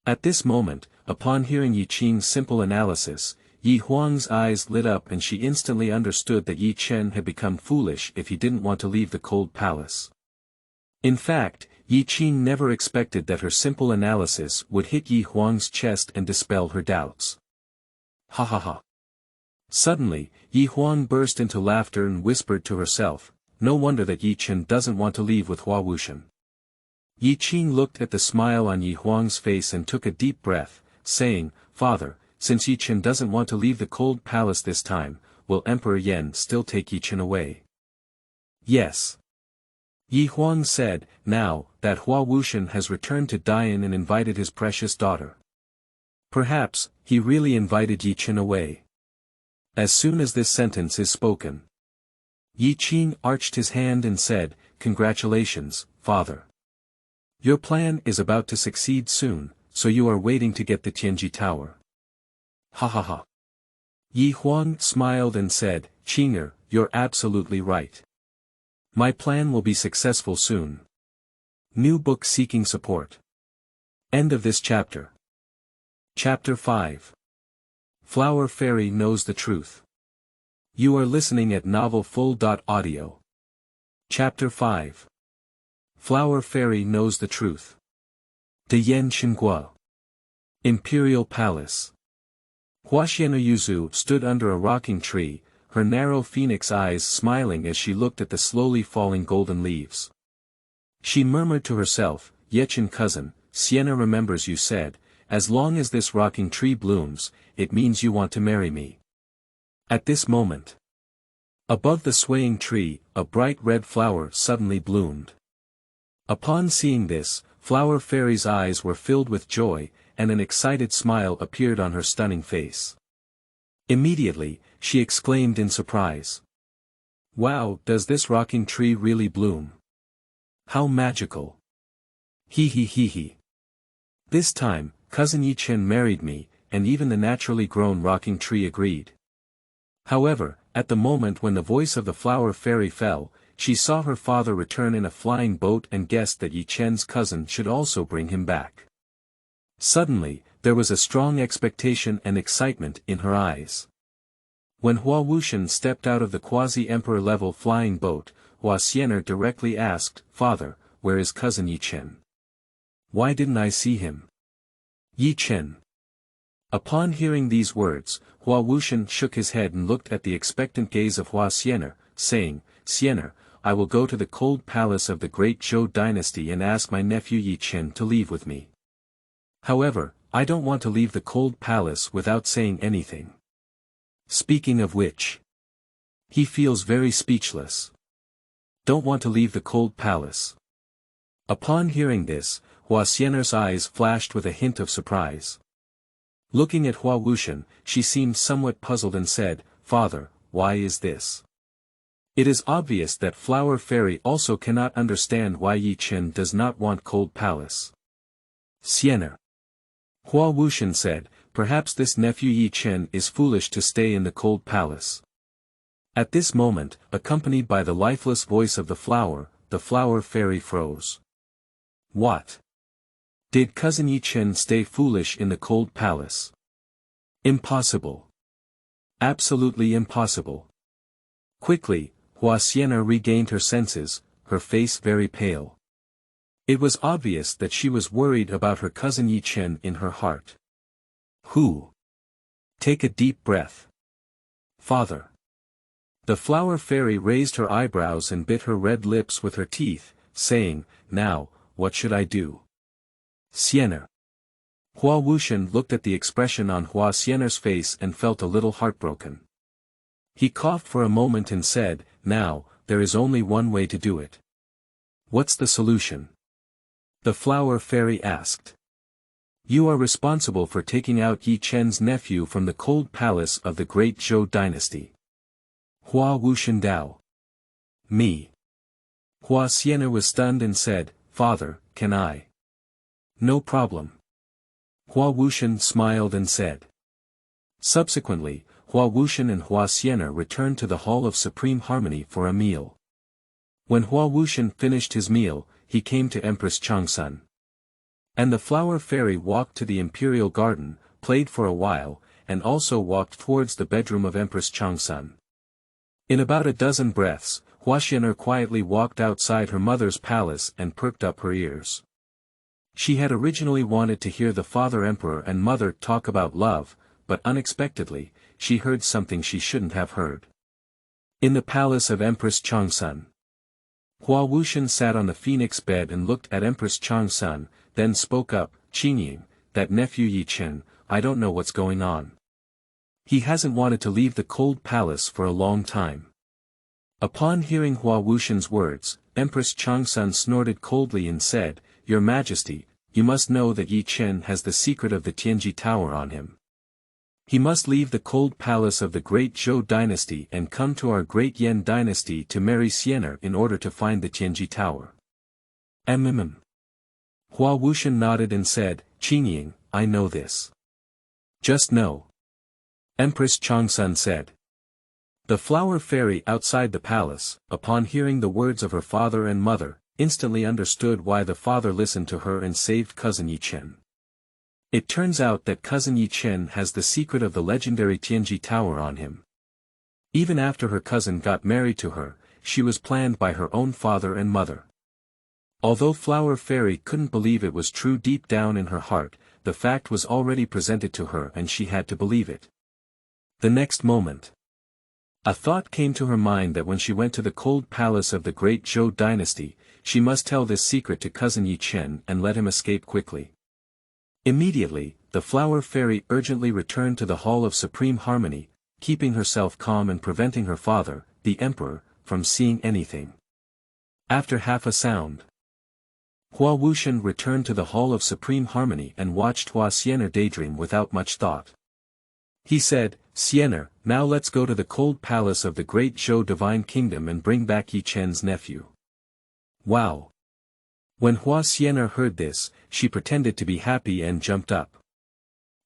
At this moment, upon hearing Ye Chen's simple analysis, Ye Huang's eyes lit up and she instantly understood that Ye Chen had become foolish if he didn't want to leave the cold palace. In fact, Ye Chen never expected that her simple analysis would hit Ye Huang's chest and dispel her doubts. Ha ha ha. Suddenly, Ye Huang burst into laughter and whispered to herself, no wonder that Ye Chen doesn't want to leave with Hua Wuxian. Ye Chen looked at the smile on Ye Huang's face and took a deep breath, saying, Father, since Ye Chen doesn't want to leave the cold palace this time, will Emperor Yan still take Ye Chen away? Yes. Ye Huang said, now, that Hua Wuxian has returned to Dian and invited his precious daughter. Perhaps, he really invited Ye Chen away. As soon as this sentence is spoken, Ye Chen arched his hand and said, Congratulations, Father. Your plan is about to succeed soon, so you are waiting to get the Tianji tower. Ha ha ha. Ye Huang smiled and said, Chenger, you're absolutely right. My plan will be successful soon. New book seeking support. End of this chapter. Chapter 5. Flower Fairy Knows the Truth. You are listening at novelfull.audio. Chapter 5. Flower Fairy Knows the Truth. Tianshenwei. Imperial Palace. Huaxiana Yuzu stood under a rocking tree, her narrow phoenix eyes smiling as she looked at the slowly falling golden leaves. She murmured to herself, Ye Chen cousin, Sienna remembers you said, as long as this rocking tree blooms, it means you want to marry me. At this moment, above the swaying tree, a bright red flower suddenly bloomed. Upon seeing this, Flower Fairy's eyes were filled with joy, and an excited smile appeared on her stunning face. Immediately, she exclaimed in surprise. Wow, does this rocking tree really bloom? How magical. He he he he. This time, cousin Ye Chen married me, and even the naturally grown rocking tree agreed. However, at the moment when the voice of the Flower Fairy fell, she saw her father return in a flying boat and guessed that Ye Chen's cousin should also bring him back. Suddenly, there was a strong expectation and excitement in her eyes. When Hua Wuxian stepped out of the quasi-emperor level flying boat, Hua Xianer directly asked, Father, where is cousin Ye Chen? Why didn't I see him? Ye Chen. Upon hearing these words, Hua Wuxian shook his head and looked at the expectant gaze of Hua Xianer, saying, Xianer, I will go to the cold palace of the great Zhou Dynasty and ask my nephew Ye Chen to leave with me. However, I don't want to leave the cold palace without saying anything. Speaking of which, he feels very speechless. Don't want to leave the cold palace. Upon hearing this, Hua Xianer's eyes flashed with a hint of surprise. Looking at Hua Wuxian, she seemed somewhat puzzled and said, Father, why is this? It is obvious that Flower Fairy also cannot understand why Ye Chen does not want cold palace. Xianer. Hua Wuxian said, perhaps this nephew Ye Chen is foolish to stay in the cold palace. At this moment, accompanied by the lifeless voice of the Flower Fairy froze. What? Did cousin Ye Chen stay foolish in the cold palace? Impossible. Absolutely impossible. Quickly, Hua Xianer regained her senses, her face very pale. It was obvious that she was worried about her cousin Ye Chen in her heart. Who? Take a deep breath. Father. The Flower Fairy raised her eyebrows and bit her red lips with her teeth, saying, Now, what should I do? Xianer. Hua Wuxian looked at the expression on Hua Xianer's face and felt a little heartbroken. He coughed for a moment and said, Now, there is only one way to do it. What's the solution? The flower fairy asked. You are responsible for taking out Ye Chen's nephew from the cold palace of the great Zhou Dynasty. Hua Wuxian Dao. Me. Hua Xian'er was stunned and said, Father, can I? No problem. Hua Wuxian smiled and said. Subsequently, Hua Wuxian and Hua Xian'er returned to the Hall of Supreme Harmony for a meal. When Hua Wuxian finished his meal, he came to Empress Changsun. And the flower fairy walked to the imperial garden, played for a while, and also walked towards the bedroom of Empress Changsun. In about a dozen breaths, Hua Xian'er quietly walked outside her mother's palace and perked up her ears. She had originally wanted to hear the father emperor and mother talk about love, but unexpectedly, she heard something she shouldn't have heard. In the palace of Empress Changsun. Hua Wuxian sat on the phoenix bed and looked at Empress Changsun, then spoke up, Qingying, that nephew Ye Chen, I don't know what's going on. He hasn't wanted to leave the cold palace for a long time. Upon hearing Hua Wuxian's words, Empress Changsun snorted coldly and said, Your Majesty, you must know that Ye Chen has the secret of the Tianji tower on him. He must leave the cold palace of the great Zhou Dynasty and come to our great Yan Dynasty to marry Xian'er in order to find the Tianji tower. Hua Wuxian nodded and said, Qingying, I know this. Just know. Empress Changsun said. The flower fairy outside the palace, upon hearing the words of her father and mother, instantly understood why the father listened to her and saved cousin Ye Chen. It turns out that cousin Ye Chen has the secret of the legendary Tianji tower on him. Even after her cousin got married to her, she was planned by her own father and mother. Although Flower Fairy couldn't believe it was true deep down in her heart, the fact was already presented to her and she had to believe it. The next moment, a thought came to her mind that when she went to the cold palace of the great Zhou Dynasty, she must tell this secret to cousin Ye Chen and let him escape quickly. Immediately, the Flower Fairy urgently returned to the Hall of Supreme Harmony, keeping herself calm and preventing her father, the Emperor, from seeing anything. After half a sound, Hua Wuxian returned to the Hall of Supreme Harmony and watched Hua Xian'er daydream without much thought. He said, Xian'er, now let's go to the cold palace of the great Zhou Divine Kingdom and bring back Ye Chen's nephew. Wow! When Hua Xian'er heard this, she pretended to be happy and jumped up.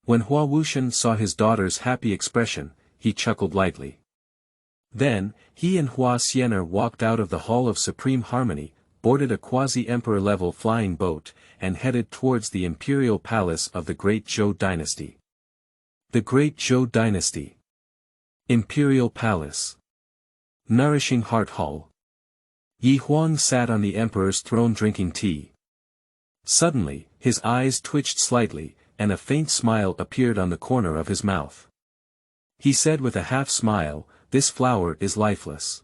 When Hua Wuxian saw his daughter's happy expression, he chuckled lightly. Then, he and Hua Xian'er walked out of the Hall of Supreme Harmony, boarded a quasi-emperor-level flying boat, and headed towards the imperial palace of the great Zhou Dynasty. The great Zhou Dynasty. Imperial Palace. Nourishing Heart Hall. Ye Huang sat on the emperor's throne drinking tea. Suddenly, his eyes twitched slightly, and a faint smile appeared on the corner of his mouth. He said with a half-smile, this flower is lifeless.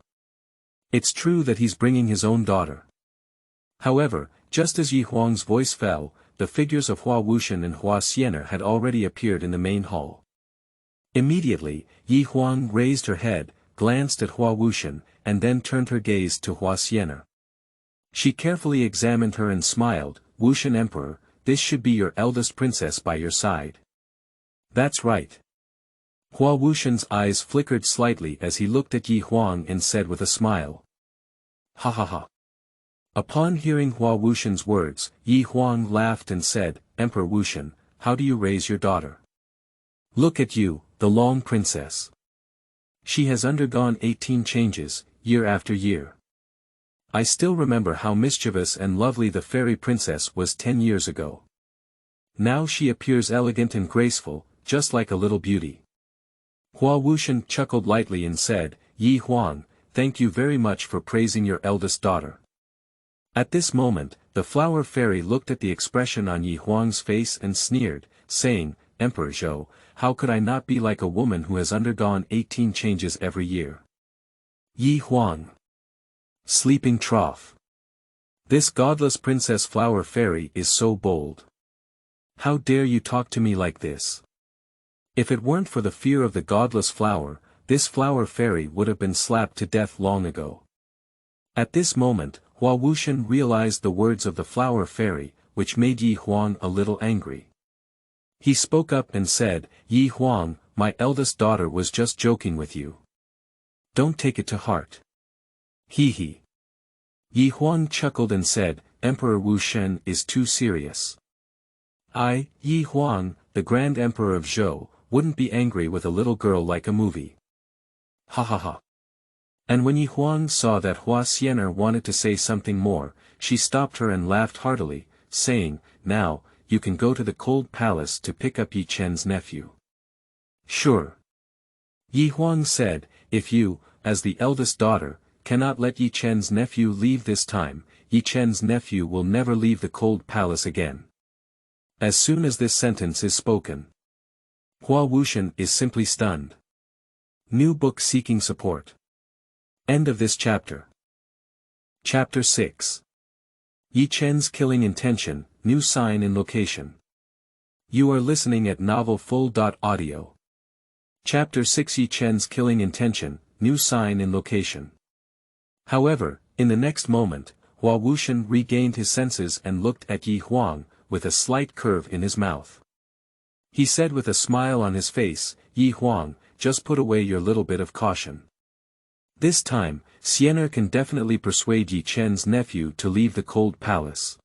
It's true that he's bringing his own daughter. However, just as Ye Huang's voice fell, the figures of Hua Wuxian and Hua Xian'er had already appeared in the main hall. Immediately, Ye Huang raised her head, glanced at Hua Wuxian, and then turned her gaze to Hua Xian'er. She carefully examined her and smiled, Wuxian Emperor, this should be your eldest princess by your side. That's right. Hua Wuxian's eyes flickered slightly as he looked at Ye Huang and said with a smile. Ha ha ha. Upon hearing Hua Wuxian's words, Ye Huang laughed and said, Emperor Wuxian, how do you raise your daughter? Look at you, the long princess. She has undergone 18 changes, year after year. I still remember how mischievous and lovely the fairy princess was 10 years ago. Now she appears elegant and graceful, just like a little beauty. Hua Wuxian chuckled lightly and said, Ye Huang, thank you very much for praising your eldest daughter. At this moment, the flower fairy looked at the expression on Ye Huang's face and sneered, saying, Emperor Zhou, how could I not be like a woman who has undergone 18 changes every year? Ye Huang. Sleeping trough. This godless princess flower fairy is so bold. How dare you talk to me like this? If it weren't for the fear of the godless flower, this flower fairy would have been slapped to death long ago. At this moment, Hua Wuxian realized the words of the flower fairy, which made Ye Huang a little angry. He spoke up and said, "Ye Huang, my eldest daughter was just joking with you. Don't take it to heart." He. Ye Huang chuckled and said, "Emperor Wu Shen is too serious. I, Ye Huang, the Grand Emperor of Zhou, wouldn't be angry with a little girl like a movie. Ha ha ha." And when Ye Huang saw that Hua Xianer wanted to say something more, she stopped her and laughed heartily, saying, "Now, you can go to the cold palace to pick up Ye Chen's nephew." "Sure." Ye Huang said, "If you, as the eldest daughter, cannot let Ye Chen's nephew leave this time, Ye Chen's nephew will never leave the cold palace again." As soon as this sentence is spoken, Hua Wuxian is simply stunned. New book seeking support. End of this chapter. Chapter 6. Ye Chen's killing intention, new sign in location. You are listening at novelfull.audio. Chapter 6. Ye Chen's killing intention, new sign in location. However, in the next moment, Hua Wuxian regained his senses and looked at Ye Huang, with a slight curve in his mouth. He said with a smile on his face, "Ye Huang, just put away your little bit of caution. This time, Xianer can definitely persuade Ye Chen's nephew to leave the cold palace."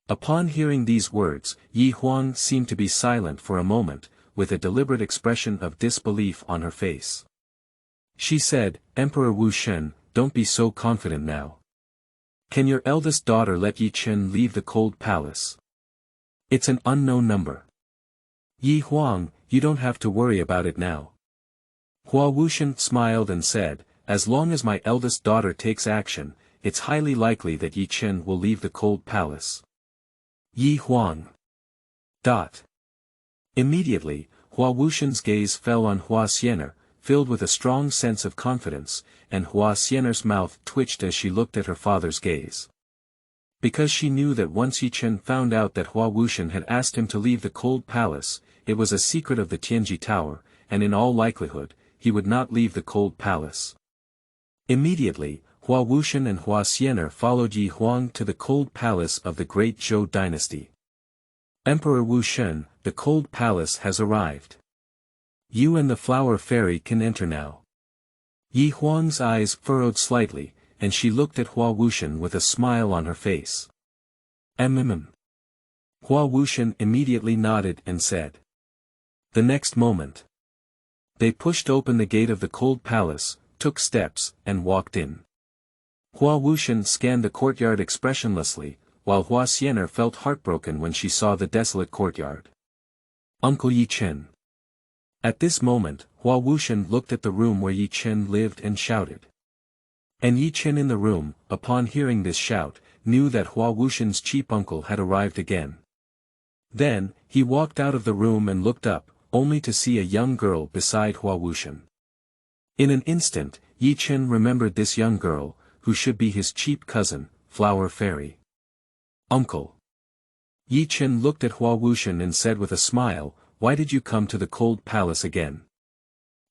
Upon hearing these words, Ye Huang seemed to be silent for a moment, with a deliberate expression of disbelief on her face. She said, "Emperor Wu Shen, don't be so confident now. Can your eldest daughter let Ye Chen leave the cold palace? It's an unknown number. Ye Huang, you don't have to worry about it now." Hua Wuxian smiled and said, "As long as my eldest daughter takes action, it's highly likely that Ye Chen will leave the cold palace." Ye Huang. Immediately, Hua Wuxian's gaze fell on Hua Xianer, filled with a strong sense of confidence, and Hua Xianer's mouth twitched as she looked at her father's gaze. Because she knew that once Ye Chen found out that Hua Wuxian had asked him to leave the cold palace, it was a secret of the Tianji tower, and in all likelihood, he would not leave the cold palace. Immediately, Hua Wuxian and Hua Xianer followed Ye Huang to the cold palace of the great Zhou Dynasty. "Emperor Wu Shen, the cold palace has arrived. You and the flower fairy can enter now." Ye Huang's eyes furrowed slightly, and she looked at Hua Wuxian with a smile on her face. Hua Wuxian immediately nodded and said. The next moment, they pushed open the gate of the cold palace, took steps, and walked in. Hua Wuxian scanned the courtyard expressionlessly, while Hua Xianer felt heartbroken when she saw the desolate courtyard. "Uncle Ye Chen." At this moment, Hua Wuxian looked at the room where Ye Chen lived and shouted. And Ye Chen in the room, upon hearing this shout, knew that Hua Wuxian's cheap uncle had arrived again. Then, he walked out of the room and looked up, only to see a young girl beside Hua Wuxian. In an instant, Ye Chen remembered this young girl, who should be his cheap cousin, Flower Fairy. "Uncle." Ye Chen looked at Hua Wuxian and said with a smile, "Why did you come to the cold palace again?"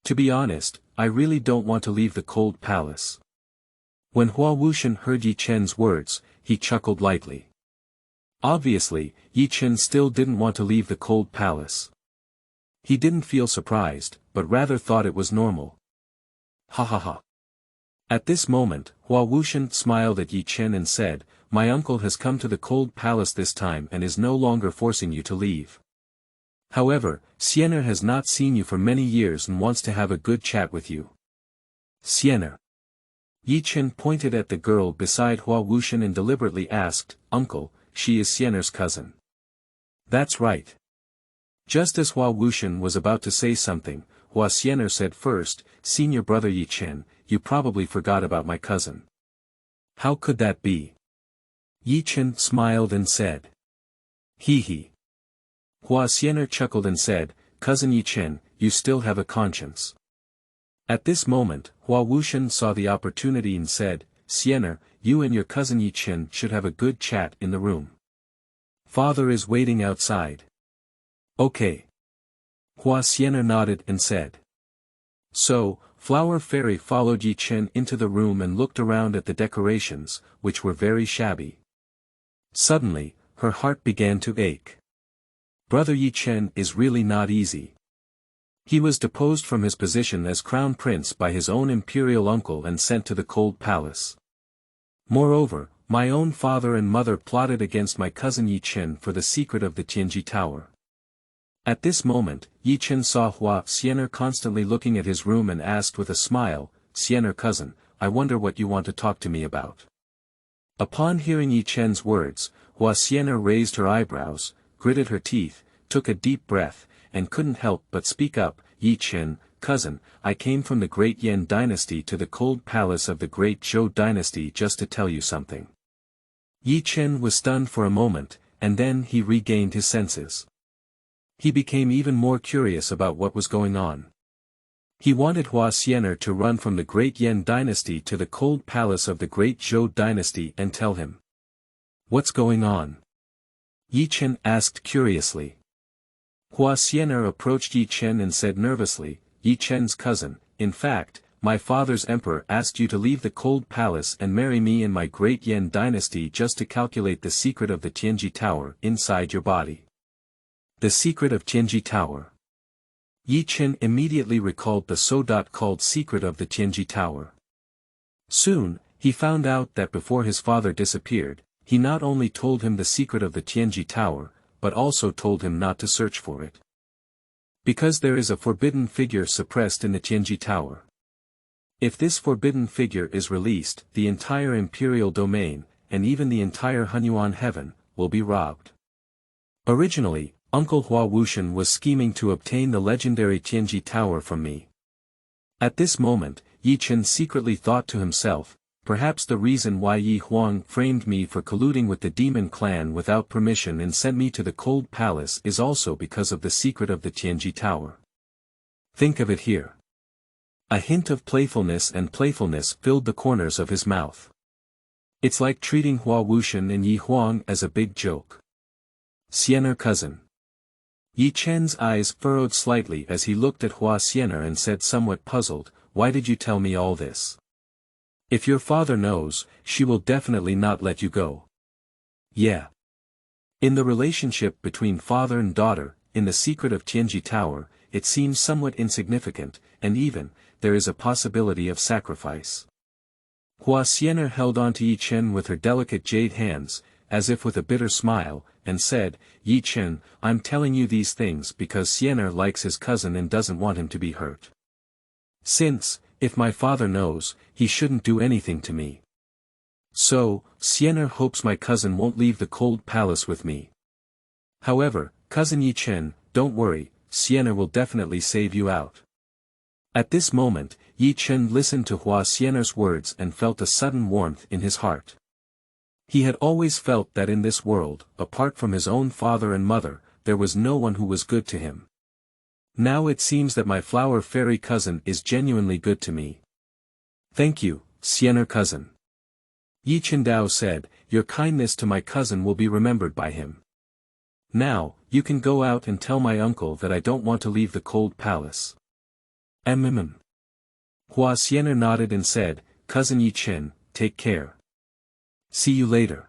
"To be honest, I really don't want to leave the cold palace." When Hua Wuxian heard Ye Chen's words, he chuckled lightly. Obviously, Ye Chen still didn't want to leave the cold palace. He didn't feel surprised, but rather thought it was normal. Ha ha ha. At this moment, Hua Wuxian smiled at Ye Chen and said, "My uncle has come to the cold palace this time and is no longer forcing you to leave. However, Xianer has not seen you for many years and wants to have a good chat with you." "Xianer." Ye Chen pointed at the girl beside Hua Wuxian and deliberately asked, "Uncle, she is Xianer's cousin." "That's right." Just as Hua Wuxian was about to say something, Hua Xianer said first, "Senior brother Ye Chen, you probably forgot about my cousin." "How could that be?" Ye Chen smiled and said. He. Hua Xianer chuckled and said, "Cousin Ye Chen, you still have a conscience." At this moment, Hua Wuxian saw the opportunity and said, "Xianer, you and your cousin Ye Chen should have a good chat in the room. Father is waiting outside." "Okay." Hua Xianer nodded and said. So, Flower Fairy followed Ye Chen into the room and looked around at the decorations, which were very shabby. Suddenly, her heart began to ache. Brother Ye Chen is really not easy. He was deposed from his position as crown prince by his own imperial uncle and sent to the cold palace. Moreover, my own father and mother plotted against my cousin Ye Chen for the secret of the Tianji tower. At this moment, Ye Chen saw Hua Xianer constantly looking at his room and asked with a smile, "Xianer cousin, I wonder what you want to talk to me about." Upon hearing Ye Chen's words, Hua Xianer raised her eyebrows, gritted her teeth, took a deep breath, and couldn't help but speak up, "Ye Chen, cousin, I came from the great Ye Dynasty to the cold palace of the great Zhou Dynasty just to tell you something." Ye Chen was stunned for a moment, and then he regained his senses. He became even more curious about what was going on. He wanted Hua Xianer to run from the great Ye Dynasty to the cold palace of the great Zhou Dynasty and tell him. "What's going on?" Ye Chen asked curiously. Hua Xianer approached Ye Chen and said nervously, "Ye Chen's cousin, in fact, my father's emperor asked you to leave the cold palace and marry me in my great Ye Dynasty just to calculate the secret of the Tianji tower inside your body." The secret of Tianji tower. Ye Chen immediately recalled the so-called secret of the Tianji tower. Soon, he found out that before his father disappeared, he not only told him the secret of the Tianji tower, but also told him not to search for it. Because there is a forbidden figure suppressed in the Tianji tower. If this forbidden figure is released, the entire imperial domain, and even the entire Hunyuan heaven, will be robbed. Originally, Uncle Hua Wushan was scheming to obtain the legendary Tianji tower from me. At this moment, Ye Chen secretly thought to himself, perhaps the reason why Ye Huang framed me for colluding with the demon clan without permission and sent me to the cold palace is also because of the secret of the Tianji tower. Think of it here. A hint of playfulness filled the corners of his mouth. It's like treating Hua Wushan and Ye Huang as a big joke. Xianer cousin. Ye Chen's eyes furrowed slightly as he looked at Hua Xianer and said somewhat puzzled, "Why did you tell me all this? If your father knows, she will definitely not let you go." Yeah. In the relationship between father and daughter, in the secret of Tianji tower, it seems somewhat insignificant, and even, there is a possibility of sacrifice. Hua Xianer held on to Ye Chen with her delicate jade hands, as if with a bitter smile, and said, "Ye Chen, I'm telling you these things because Xianer likes his cousin and doesn't want him to be hurt. Since, if my father knows, he shouldn't do anything to me. So, Xianer hopes my cousin won't leave the cold palace with me. However, cousin Ye Chen, don't worry, Xianer will definitely save you out." At this moment, Ye Chen listened to Hua Xianer's words and felt a sudden warmth in his heart. He had always felt that in this world, apart from his own father and mother, there was no one who was good to him. Now it seems that my flower fairy cousin is genuinely good to me. "Thank you, Xianer cousin." Ye Chen Dao said, "Your kindness to my cousin will be remembered by him. Now, you can go out and tell my uncle that I don't want to leave the cold palace." Hua Xianer nodded and said, "Cousin Ye Chen, take care. See you later."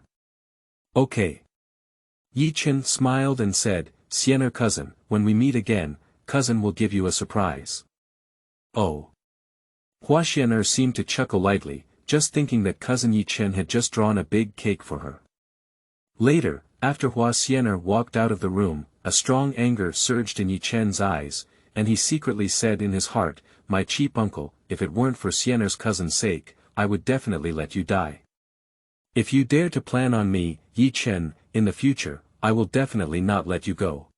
"Okay." Ye Chen smiled and said, "Xianer cousin, when we meet again, cousin will give you a surprise." "Oh." Hua Xianer seemed to chuckle lightly, just thinking that cousin Ye Chen had just drawn a big cake for her. Later, after Hua Xianer walked out of the room, a strong anger surged in Ye Chen's eyes, and he secretly said in his heart, "My cheap uncle, if it weren't for Xianer's cousin's sake, I would definitely let you die. If you dare to plan on me, Ye Chen, in the future, I will definitely not let you go.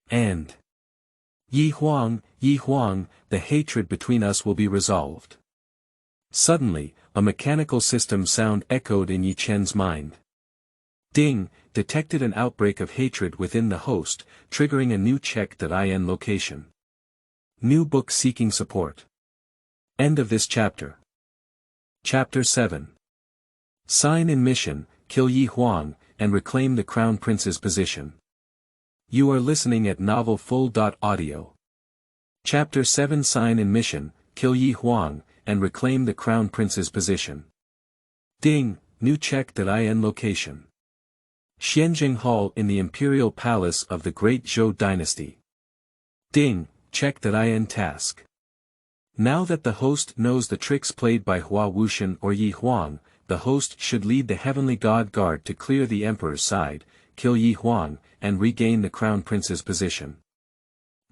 And Ye Huang, the hatred between us will be resolved." Suddenly, a mechanical system sound echoed in Ye Chen's mind. Ding, detected an outbreak of hatred within the host, triggering a new check.in location. New book seeking support. End of this chapter. Chapter 7. Sign in mission, kill Ye Huang, and reclaim the Crown Prince's position. You are listening at novelfull.audio. Chapter 7. Sign in mission, kill Ye Huang, and reclaim the crown prince's position. Ding, new check.in location. Xianjing Hall in the Imperial Palace of the Great Zhou Dynasty. Ding, check.in task. Now that the host knows the tricks played by Hua Wuxian or Ye Huang, the host should lead the heavenly god guard to clear the emperor's side, kill Ye Huang, and regain the crown prince's position.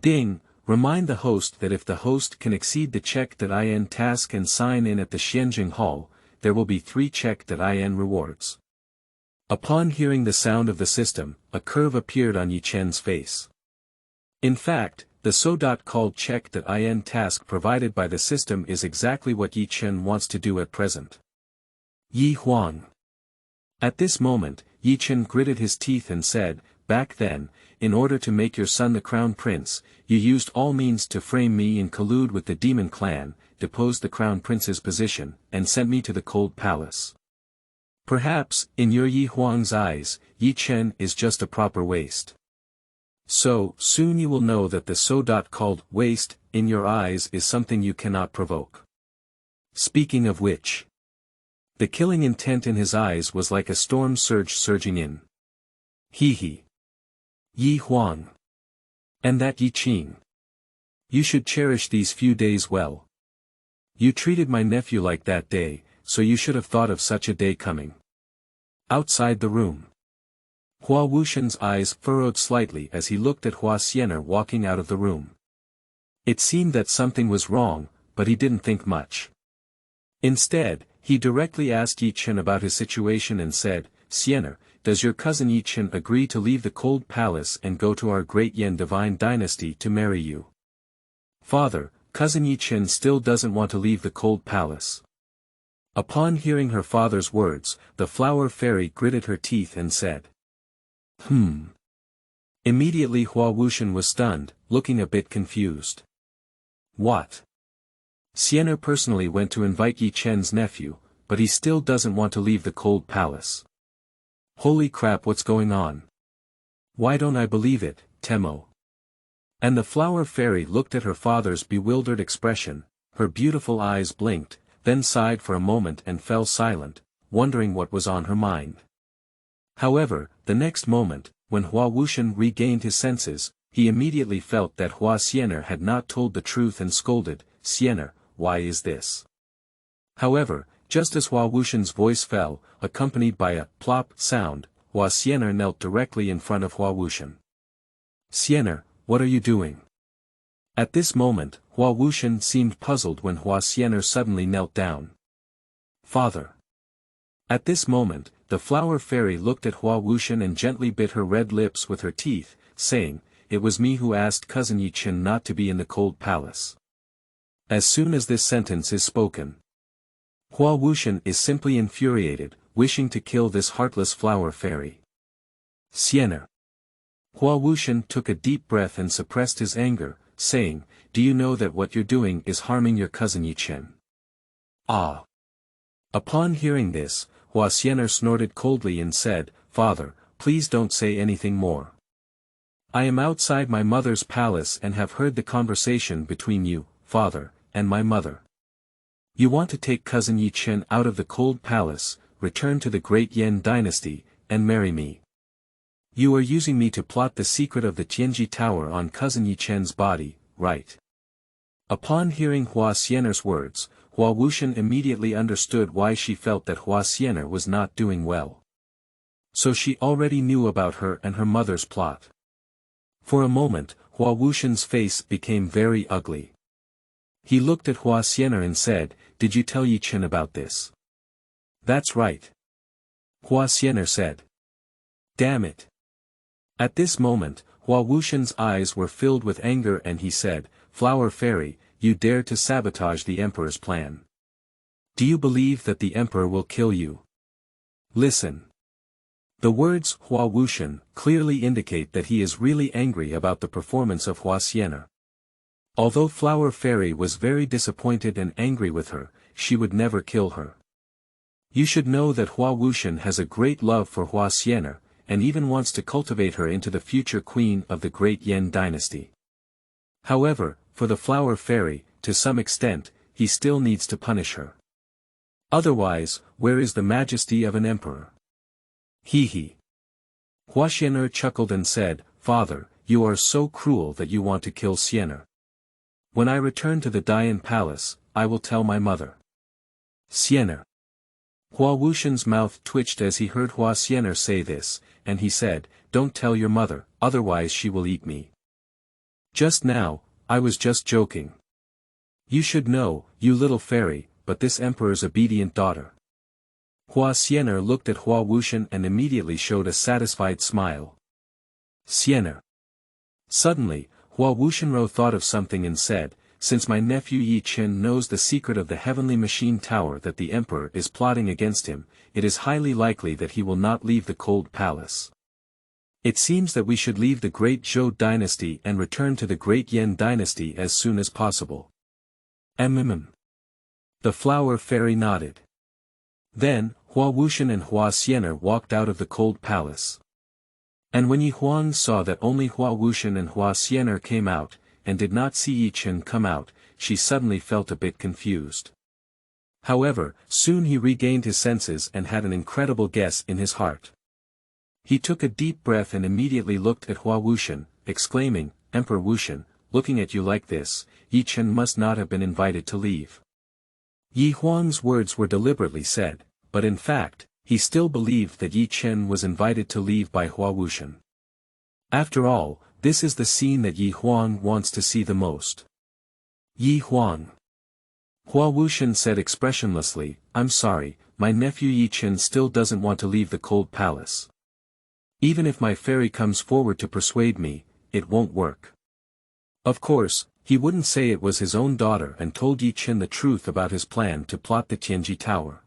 Ding, remind the host that if the host can exceed the check.in task and sign in at the Xianjing Hall, there will be 3 check.in rewards. Upon hearing the sound of the system, a curve appeared on Ye Chen's face. In fact, the so-called check.in task provided by the system is exactly what Ye Chen wants to do at present. Ye Huang. At this moment, Ye Chen gritted his teeth and said, "Back then, in order to make your son the crown prince, you used all means to frame me and collude with the demon clan, deposed the crown prince's position, and sent me to the cold palace. Perhaps, in your Ye Huang's eyes, Ye Chen is just a proper waste. So, soon you will know that the so-called waste, in your eyes is something you cannot provoke. Speaking of which, the killing intent in his eyes was like a storm surge surging in. He. Ye Huang. And that Ye Chen. You should cherish these few days well. You treated my nephew like that day, so you should have thought of such a day coming." Outside the room, Hua Wuxian's eyes furrowed slightly as he looked at Hua Xian'er walking out of the room. It seemed that something was wrong, but he didn't think much. Instead, he directly asked Ye Chen about his situation and said, "Xian'er, does your cousin Ye Chen agree to leave the cold palace and go to our great Yan divine dynasty to marry you?" "Father, cousin Ye Chen still doesn't want to leave the cold palace." Upon hearing her father's words, the flower fairy gritted her teeth and said, Immediately Hua Wuxian was stunned, looking a bit confused. "What? Xian'er personally went to invite Ye Chen's nephew, but he still doesn't want to leave the cold palace. Holy crap, what's going on? Why don't I believe it, Temo?" And the flower fairy looked at her father's bewildered expression, her beautiful eyes blinked, then sighed for a moment and fell silent, wondering what was on her mind. However, the next moment, when Hua Wuxian regained his senses, he immediately felt that Hua Xian'er had not told the truth and scolded, "Xian'er, why is this?" However, just as Hua Wuxian's voice fell, accompanied by a plop sound, Hua Xian'er knelt directly in front of Hua Wuxian. "Xian'er, what are you doing?" At this moment, Hua Wuxian seemed puzzled when Hua Xian'er suddenly knelt down. "Father." At this moment, the flower fairy looked at Hua Wuxian and gently bit her red lips with her teeth, saying, "It was me who asked cousin Ye Chen not to be in the cold palace." As soon as this sentence is spoken, Hua Wuxian is simply infuriated, wishing to kill this heartless flower fairy. "Xian'er." Hua Wuxian took a deep breath and suppressed his anger, saying, "Do you know that what you're doing is harming your cousin Ye Chen?" "Ah." Upon hearing this, Hua Xian'er snorted coldly and said, "Father, please don't say anything more. I am outside my mother's palace and have heard the conversation between you, father, and my mother. You want to take cousin Ye Chen out of the cold palace, return to the great Yan dynasty, and marry me. You are using me to plot the secret of the Tianji tower on cousin Ye Chen's body, right?" Upon hearing Hua Xian'er's words, Hua Wuxian immediately understood why she felt that Hua Xian'er was not doing well. So she already knew about her and her mother's plot. For a moment, Hua Wuxian's face became very ugly. He looked at Hua Xian'er and said, "Did you tell Ye Chen about this?" "That's right." Hua Xian'er said. "Damn it." At this moment, Hua Wuxian's eyes were filled with anger and he said, "Flower fairy, you dare to sabotage the emperor's plan. Do you believe that the emperor will kill you? Listen." The words Hua Wuxian clearly indicate that he is really angry about the performance of Hua Xian'er. Although Flower Fairy was very disappointed and angry with her, she would never kill her. You should know that Hua Wuxian has a great love for Hua Xian'er, and even wants to cultivate her into the future queen of the great Yan dynasty. However, for the Flower Fairy, to some extent, he still needs to punish her. Otherwise, where is the majesty of an emperor? He. Hua Xian'er chuckled and said, "Father, you are so cruel that you want to kill Xian'er. When I return to the Dian Palace, I will tell my mother." Xian'er. Hua Wuxian's mouth twitched as he heard Hua Xian'er say this, and he said, "Don't tell your mother, otherwise she will eat me." "Just now, I was just joking. You should know, you little fairy, but this emperor's obedient daughter." Hua Xian'er looked at Hua Wuxian and immediately showed a satisfied smile. Xian'er. Suddenly, Hua Wuxianro thought of something and said, "Since my nephew Ye Chen knows the secret of the heavenly machine tower that the emperor is plotting against him, it is highly likely that he will not leave the cold palace. It seems that we should leave the great Zhou Dynasty and return to the great Ye Dynasty as soon as possible." The flower fairy nodded. Then, Hua Wuxian and Hua Xian'er walked out of the cold palace. And when Ye Huang saw that only Hua Wuxian and Hua Xian'er came out, and did not see Ye Chen come out, she suddenly felt a bit confused. However, soon he regained his senses and had an incredible guess in his heart. He took a deep breath and immediately looked at Hua Wuxian, exclaiming, "Emperor Wuxian, looking at you like this, Ye Chen must not have been invited to leave." Ye Huang's words were deliberately said, but in fact, he still believed that Ye Chen was invited to leave by Hua Wuxian. After all, this is the scene that Ye Huang wants to see the most. Ye Huang. Hua Wuxian said expressionlessly, "I'm sorry, my nephew Ye Chen still doesn't want to leave the cold palace. Even if my fairy comes forward to persuade me, it won't work." Of course, he wouldn't say it was his own daughter and told Ye Chen the truth about his plan to plot the Tianji tower.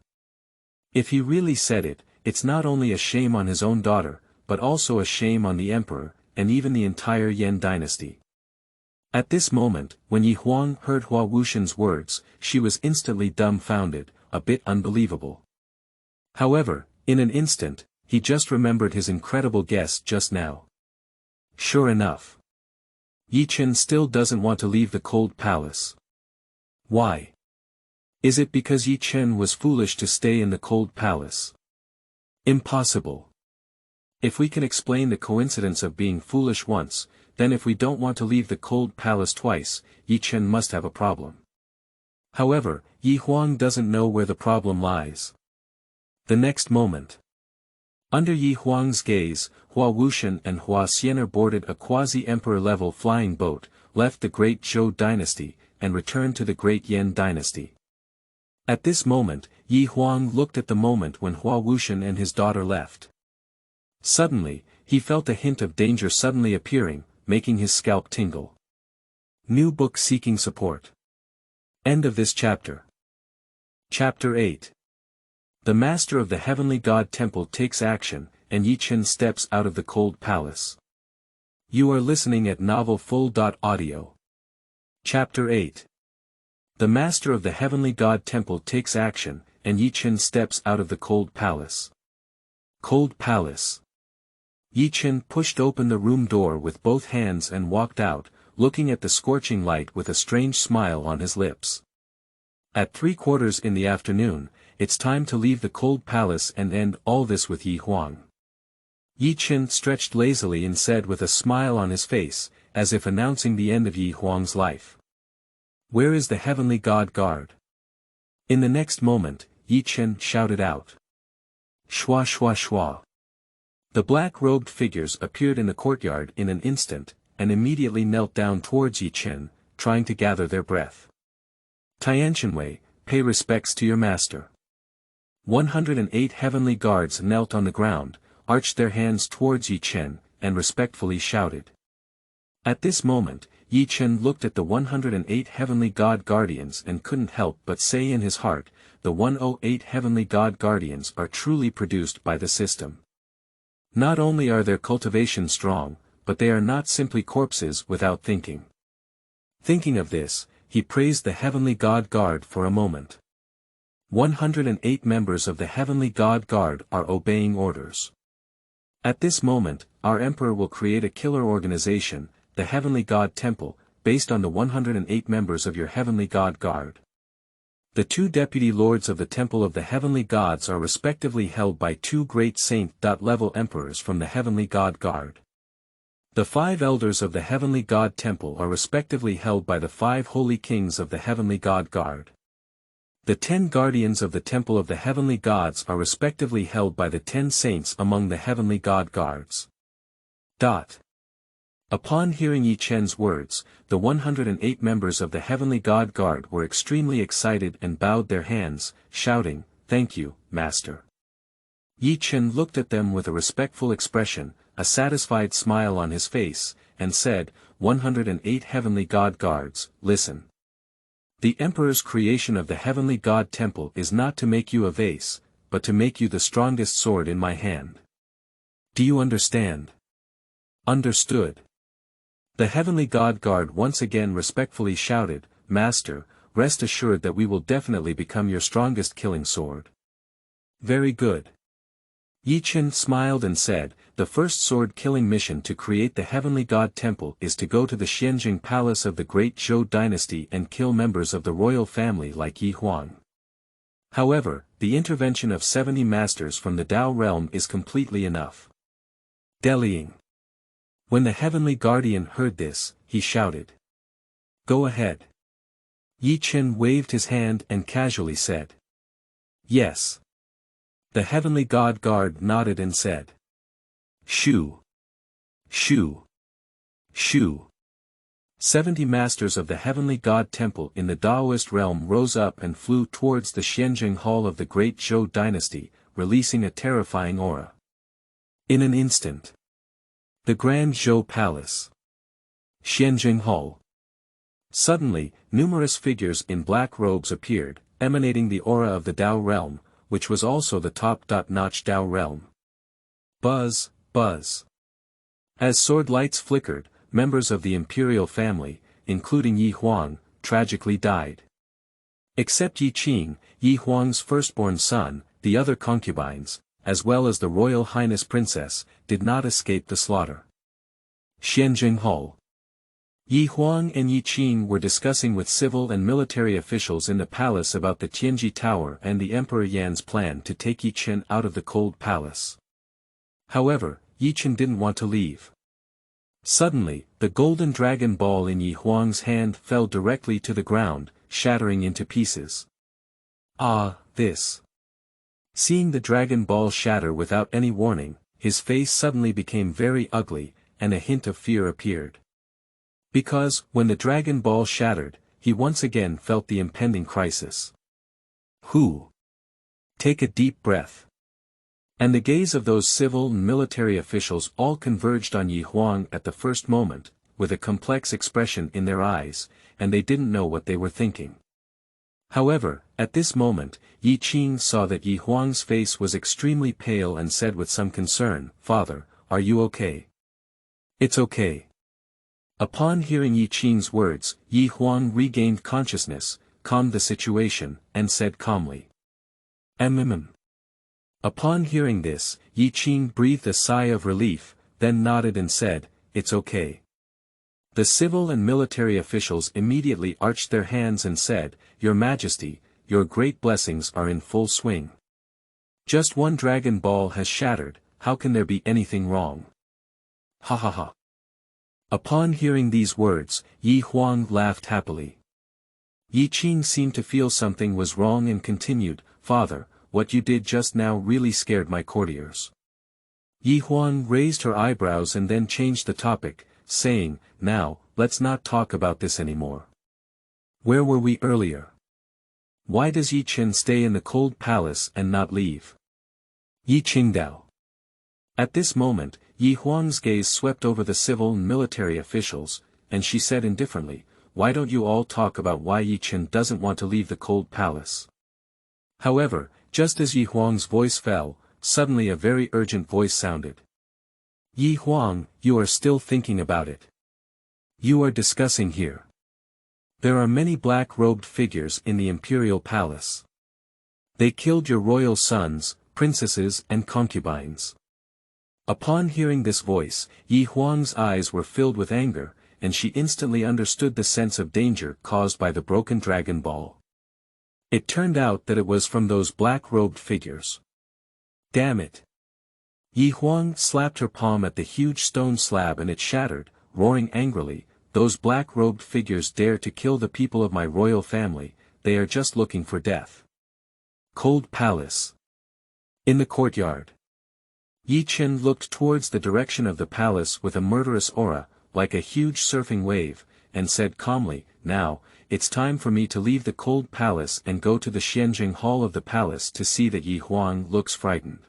If he really said it, it's not only a shame on his own daughter, but also a shame on the emperor, and even the entire Yan dynasty. At this moment, when Ye Huang heard Hua Wuxian's words, she was instantly dumbfounded, a bit unbelievable. However, in an instant, he just remembered his incredible guess just now. Sure enough. Ye Chen still doesn't want to leave the cold palace. Why? Is it because Ye Chen was foolish to stay in the cold palace? Impossible. If we can explain the coincidence of being foolish once, then if we don't want to leave the cold palace twice, Ye Chen must have a problem. However, Ye Huang doesn't know where the problem lies. The next moment. Under Ye Huang's gaze, Hua Wuxian and Hua Xian'er boarded a quasi-emperor-level flying boat, left the great Zhou Dynasty, and returned to the great Yan Dynasty. At this moment, Ye Huang looked at the moment when Hua Wuxian and his daughter left. Suddenly, he felt a hint of danger suddenly appearing, making his scalp tingle. New book seeking support. End of this chapter. Chapter 8. The Master of the Heavenly God Temple takes action, and Ye Chen steps out of the cold palace. You are listening at novelfull.audio. Chapter 8. The Master of the Heavenly God Temple takes action, and Ye Chen steps out of the cold palace. Cold palace. Ye Chen pushed open the room door with both hands and walked out, looking at the scorching light with a strange smile on his lips. At 3/4 in the afternoon, it's time to leave the cold palace and end all this with Ye Huang. Ye Chen stretched lazily and said with a smile on his face, as if announcing the end of Ye Huang's life. Where is the Heavenly God Guard? In the next moment, Ye Chen shouted out. Shwa shwa shwa. The black-robed figures appeared in the courtyard in an instant, and immediately knelt down towards Ye Chen, trying to gather their breath. Tianshenwei, pay respects to your master. 108 heavenly guards knelt on the ground, arched their hands towards Ye Chen, and respectfully shouted. At this moment, Ye Chen looked at the 108 heavenly god guardians and couldn't help but say in his heart, the 108 heavenly god guardians are truly produced by the system. Not only are their cultivation strong, but they are not simply corpses without thinking. Thinking of this, he praised the heavenly god guard for a moment. 108 members of the heavenly god guard are obeying orders. At this moment, our emperor will create a killer organization, the Heavenly God Temple, based on the 108 members of your heavenly god guard. The 2 deputy lords of the Temple of the Heavenly Gods are respectively held by 2 great saint-level emperors from the Heavenly God Guard. The 5 elders of the Heavenly God Temple are respectively held by the 5 holy kings of the Heavenly God Guard. The 10 guardians of the Temple of the Heavenly Gods are respectively held by the 10 saints among the Heavenly God Guards. Upon hearing Ye Chen's words, the 108 members of the Heavenly God Guard were extremely excited and bowed their hands, shouting, "Thank you, Master." Ye Chen looked at them with a respectful expression, a satisfied smile on his face, and said, 108 Heavenly God Guards, listen. The Emperor's creation of the Heavenly God Temple is not to make you a vase, but to make you the strongest sword in my hand. Do you understand? Understood. The Heavenly God Guard once again respectfully shouted, Master, rest assured that we will definitely become your strongest killing sword. Very good. Ye Chen smiled and said, the first sword-killing mission to create the Heavenly God Temple is to go to the Xianjing Palace of the great Zhou Dynasty and kill members of the royal family like Ye Huang. However, the intervention of 70 masters from the Dao realm is completely enough. Delying. When the Heavenly Guardian heard this, he shouted. Go ahead. Ye Chen waved his hand and casually said. Yes. The Heavenly God Guard nodded and said. Shoo. Shoo. Shoo. 70 masters of the Heavenly God Temple in the Daoist realm rose up and flew towards the Xianjing Hall of the great Zhou Dynasty, releasing a terrifying aura. In an instant. The Grand Zhou Palace. Xianjing Hall. Suddenly, numerous figures in black robes appeared, emanating the aura of the Dao realm, which was also the top-notch Dao realm. Buzz, buzz. As sword lights flickered, members of the imperial family, including Ye Huang, tragically died. Except Ye Chen, Ye Huang's firstborn son, the other concubines, as well as the Royal Highness Princess, did not escape the slaughter. Xianjing Hall. Ye Huang and Ye Chen were discussing with civil and military officials in the palace about the Tianji Tower and the Emperor Yan's plan to take Ye Chen out of the cold palace. However, Ye Chen didn't want to leave. Suddenly, the golden dragon ball in Ye Huang's hand fell directly to the ground, shattering into pieces. Ah, this. Seeing the dragon ball shatter without any warning, his face suddenly became very ugly, and a hint of fear appeared. Because, when the dragon ball shattered, he once again felt the impending crisis. Who? Take a deep breath. And the gaze of those civil and military officials all converged on Ye Huang at the first moment, with a complex expression in their eyes, and they didn't know what they were thinking. However, at this moment, Ye Chen saw that Ye Huang's face was extremely pale and said with some concern, Father, are you okay? It's okay. Upon hearing Ye Chen's words, Ye Huang regained consciousness, calmed the situation, and said calmly. Upon hearing this, Ye Chen breathed a sigh of relief, then nodded and said, It's okay. The civil and military officials immediately arched their hands and said, Your Majesty, your great blessings are in full swing. Just one dragon ball has shattered, how can there be anything wrong? Ha ha ha. Upon hearing these words, Ye Huang laughed happily. Ye Chen seemed to feel something was wrong and continued, Father, what you did just now really scared my courtiers. Ye Huang raised her eyebrows and then changed the topic, saying, Now, let's not talk about this anymore. Where were we earlier? Why does Ye Chen stay in the cold palace and not leave? Ye Qingdao. At this moment, Ye Huang's gaze swept over the civil and military officials, and she said indifferently, Why don't you all talk about why Ye Chen doesn't want to leave the cold palace? However, just as Ye Huang's voice fell, suddenly a very urgent voice sounded. Ye Huang, you are still thinking about it. You are discussing here. There are many black-robed figures in the imperial palace. They killed your royal sons, princesses and concubines. Upon hearing this voice, Ye Huang's eyes were filled with anger, and she instantly understood the sense of danger caused by the broken dragon ball. It turned out that it was from those black-robed figures. Damn it! Ye Huang slapped her palm at the huge stone slab and it shattered, roaring angrily, "Those black-robed figures dare to kill the people of my royal family, they are just looking for death." Cold Palace. In the courtyard. Ye Chen looked towards the direction of the palace with a murderous aura, like a huge surfing wave, and said calmly, "Now, it's time for me to leave the cold palace and go to the Xianjing hall of the palace to see that Ye Huang looks frightened."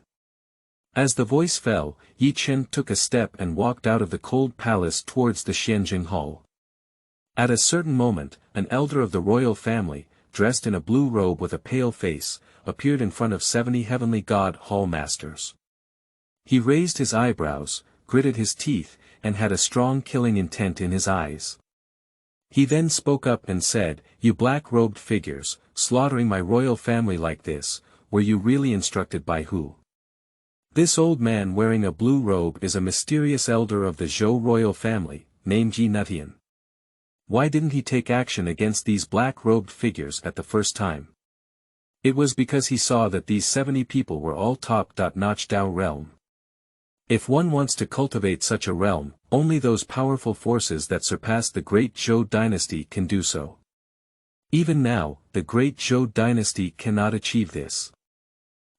As the voice fell, Ye Chen took a step and walked out of the cold palace towards the Xianjing hall. At a certain moment, an elder of the royal family, dressed in a blue robe with a pale face, appeared in front of 70 heavenly god hall masters. He raised his eyebrows, gritted his teeth, and had a strong killing intent in his eyes. He then spoke up and said, "You black-robed figures, slaughtering my royal family like this, were you really instructed by who?" This old man wearing a blue robe is a mysterious elder of the Zhou royal family, named Ye Nutian. Why didn't he take action against these black-robed figures at the first time? It was because he saw that these 70 people were all top-notch Dao realm. If one wants to cultivate such a realm, only those powerful forces that surpass the great Zhou Dynasty can do so. Even now, the great Zhou Dynasty cannot achieve this.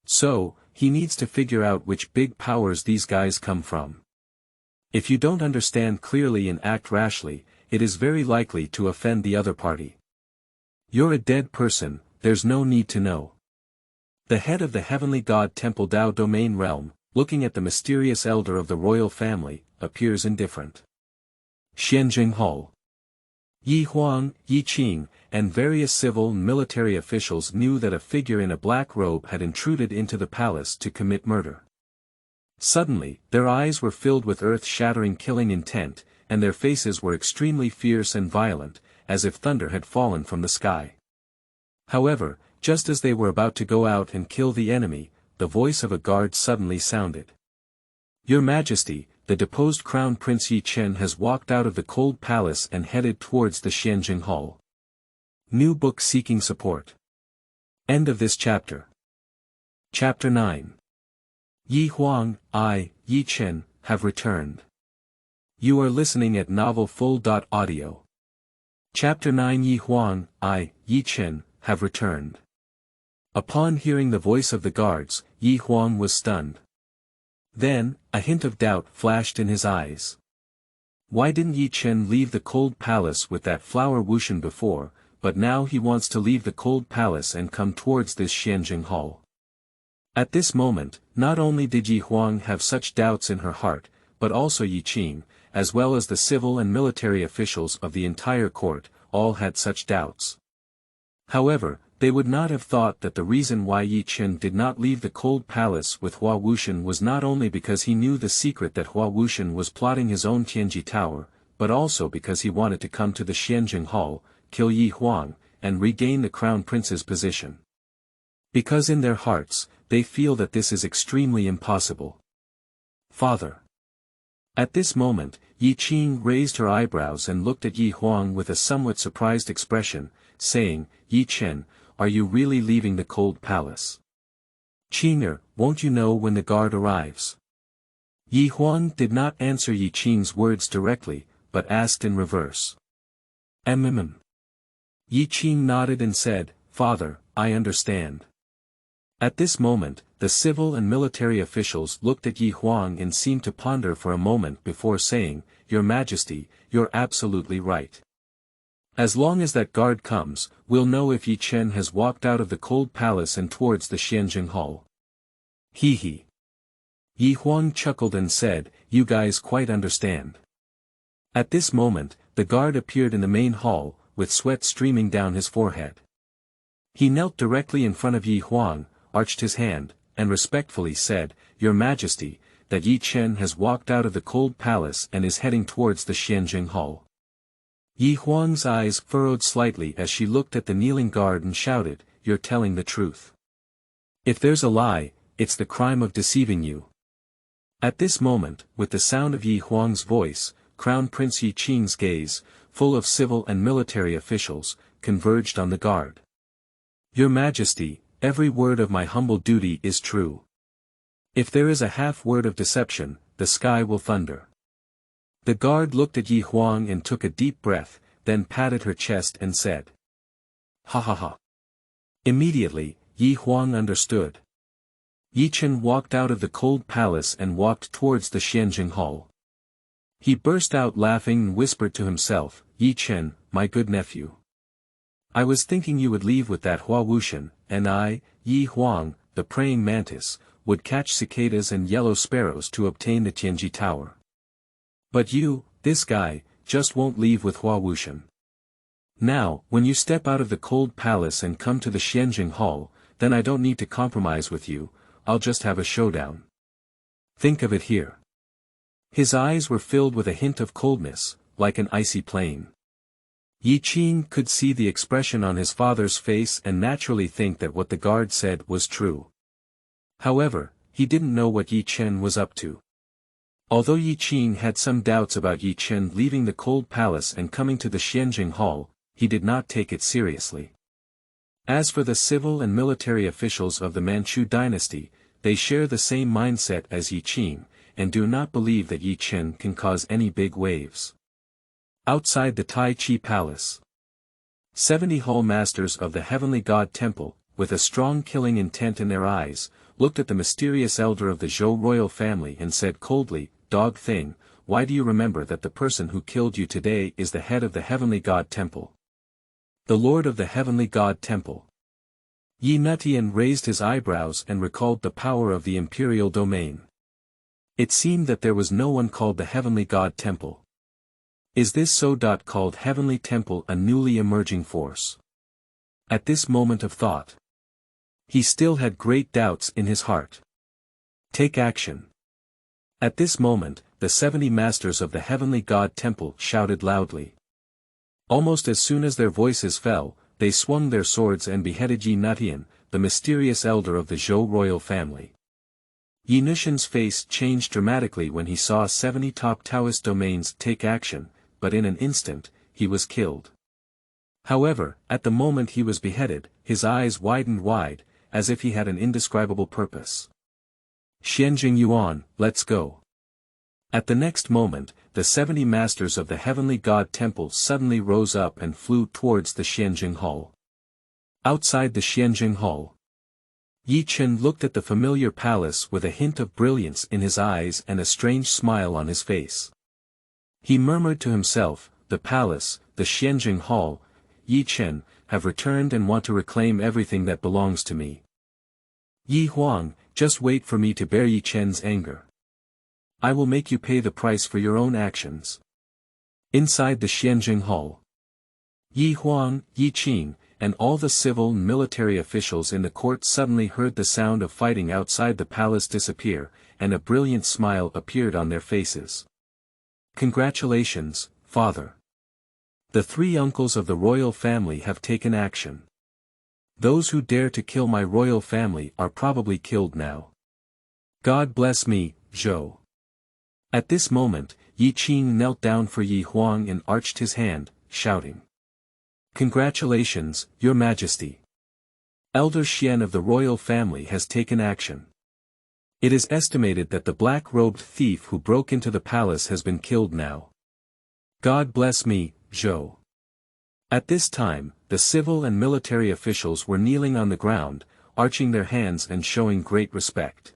So, he needs to figure out which big powers these guys come from. If you don't understand clearly and act rashly, it is very likely to offend the other party. You're a dead person, there's no need to know. The head of the heavenly god temple Dao domain realm, looking at the mysterious elder of the royal family, appears indifferent. Xianjing Hall. Ye Huang, Ye Chen, and various civil and military officials knew that a figure in a black robe had intruded into the palace to commit murder. Suddenly, their eyes were filled with earth-shattering killing intent, and their faces were extremely fierce and violent, as if thunder had fallen from the sky. However, just as they were about to go out and kill the enemy, the voice of a guard suddenly sounded. "Your Majesty, the deposed Crown Prince Ye Chen has walked out of the cold palace and headed towards the Xianjing Hall." New book seeking support. End of this chapter. Chapter 9. Ye Huang, Ye Chen, have returned. You are listening at novelfull.audio. Chapter 9. Ye Huang, Ye Chen, have returned. Upon hearing the voice of the guards, Ye Huang was stunned. Then, a hint of doubt flashed in his eyes. Why didn't Ye Chen leave the cold palace with that flower Wuxian before, but now he wants to leave the cold palace and come towards this Xianjing hall? At this moment, not only did Ye Huang have such doubts in her heart, but also Ye Chen, as well as the civil and military officials of the entire court, all had such doubts. However, they would not have thought that the reason why Ye Chen did not leave the cold palace with Hua Wuxian was not only because he knew the secret that Hua Wuxian was plotting his own Tianji tower, but also because he wanted to come to the Xianjing hall, kill Ye Huang, and regain the crown prince's position. Because in their hearts, they feel that this is extremely impossible. Father. At this moment, Ye Chen raised her eyebrows and looked at Ye Huang with a somewhat surprised expression, saying, "Ye Chen, are you really leaving the cold palace? Chener, won't you know when the guard arrives?" Ye Huang did not answer Ye Chen's words directly, but asked in reverse. Ye Chen nodded and said, "Father, I understand." At this moment, the civil and military officials looked at Ye Huang and seemed to ponder for a moment before saying, "Your Majesty, you're absolutely right. As long as that guard comes, we'll know if Ye Chen has walked out of the cold palace and towards the Xianjing hall." He. Ye Huang chuckled and said, "You guys quite understand." At this moment, the guard appeared in the main hall, with sweat streaming down his forehead. He knelt directly in front of Ye Huang, arched his hand, and respectfully said, "Your Majesty, that Ye Chen has walked out of the cold palace and is heading towards the Xianjing hall." Ye Huang's eyes furrowed slightly as she looked at the kneeling guard and shouted, "You're telling the truth. If there's a lie, it's the crime of deceiving you." At this moment, with the sound of Ye Huang's voice, Crown Prince Ye Chen's gaze, full of civil and military officials, converged on the guard. "Your Majesty, every word of my humble duty is true. If there is a half-word of deception, the sky will thunder." The guard looked at Ye Huang and took a deep breath, then patted her chest and said, "Ha ha ha." Immediately, Ye Huang understood. Ye Chen walked out of the cold palace and walked towards the Xianjing Hall. He burst out laughing and whispered to himself, "Ye Chen, my good nephew. I was thinking you would leave with that Hua Wuxian, and I, Ye Huang, the praying mantis, would catch cicadas and yellow sparrows to obtain the Tianji tower. But you, this guy, just won't leave with Hua Wuxian. Now, when you step out of the cold palace and come to the Xianjing Hall, then I don't need to compromise with you, I'll just have a showdown. Think of it here." His eyes were filled with a hint of coldness, like an icy plain. Ye Chen could see the expression on his father's face and naturally think that what the guard said was true. However, he didn't know what Ye Chen was up to. Although Ye Chen had some doubts about Ye Chen leaving the cold palace and coming to the Xianjing Hall, he did not take it seriously. As for the civil and military officials of the Manchu dynasty, they share the same mindset as Ye Chen, and do not believe that Ye Chen can cause any big waves. Outside the Tai Chi Palace, 70 Hall Masters of the Heavenly God Temple, with a strong killing intent in their eyes, looked at the mysterious elder of the Zhou royal family and said coldly, "Dog thing, why do you remember that the person who killed you today is the head of the Heavenly God Temple? The Lord of the Heavenly God Temple." Ye Nutian raised his eyebrows and recalled the power of the imperial domain. It seemed that there was no one called the Heavenly God Temple. Is this so? Called Heavenly Temple a newly emerging force? At this moment of thought, he still had great doubts in his heart. Take action. At this moment, the 70 masters of the Heavenly God Temple shouted loudly. Almost as soon as their voices fell, they swung their swords and beheaded Ye Nutian, the mysterious elder of the Zhou royal family. Ye Nutian's face changed dramatically when he saw 70 top Taoist domains take action, but in an instant, he was killed. However, at the moment he was beheaded, his eyes widened wide, as if he had an indescribable purpose. "Xianjing Yuan, let's go." At the next moment, the 70 masters of the Heavenly God Temple suddenly rose up and flew towards the Xianjing Hall. Outside the Xianjing Hall, Ye Chen looked at the familiar palace with a hint of brilliance in his eyes and a strange smile on his face. He murmured to himself, "The palace, the Xianjing Hall, Ye Chen, have returned and want to reclaim everything that belongs to me. Ye Huang, just wait for me to bear Ye Chen's anger. I will make you pay the price for your own actions." Inside the Xianjing Hall, Ye Huang, Ye Chen, and all the civil and military officials in the court suddenly heard the sound of fighting outside the palace disappear, and a brilliant smile appeared on their faces. "Congratulations, father. The 3 uncles of the royal family have taken action. Those who dare to kill my royal family are probably killed now. God bless me, Zhou." At this moment, Ye Chen knelt down for Ye Huang and arched his hand, shouting, "Congratulations, your majesty. Elder Xian of the royal family has taken action. It is estimated that the black-robed thief who broke into the palace has been killed now. God bless me, Zhou." At this time, the civil and military officials were kneeling on the ground, arching their hands and showing great respect.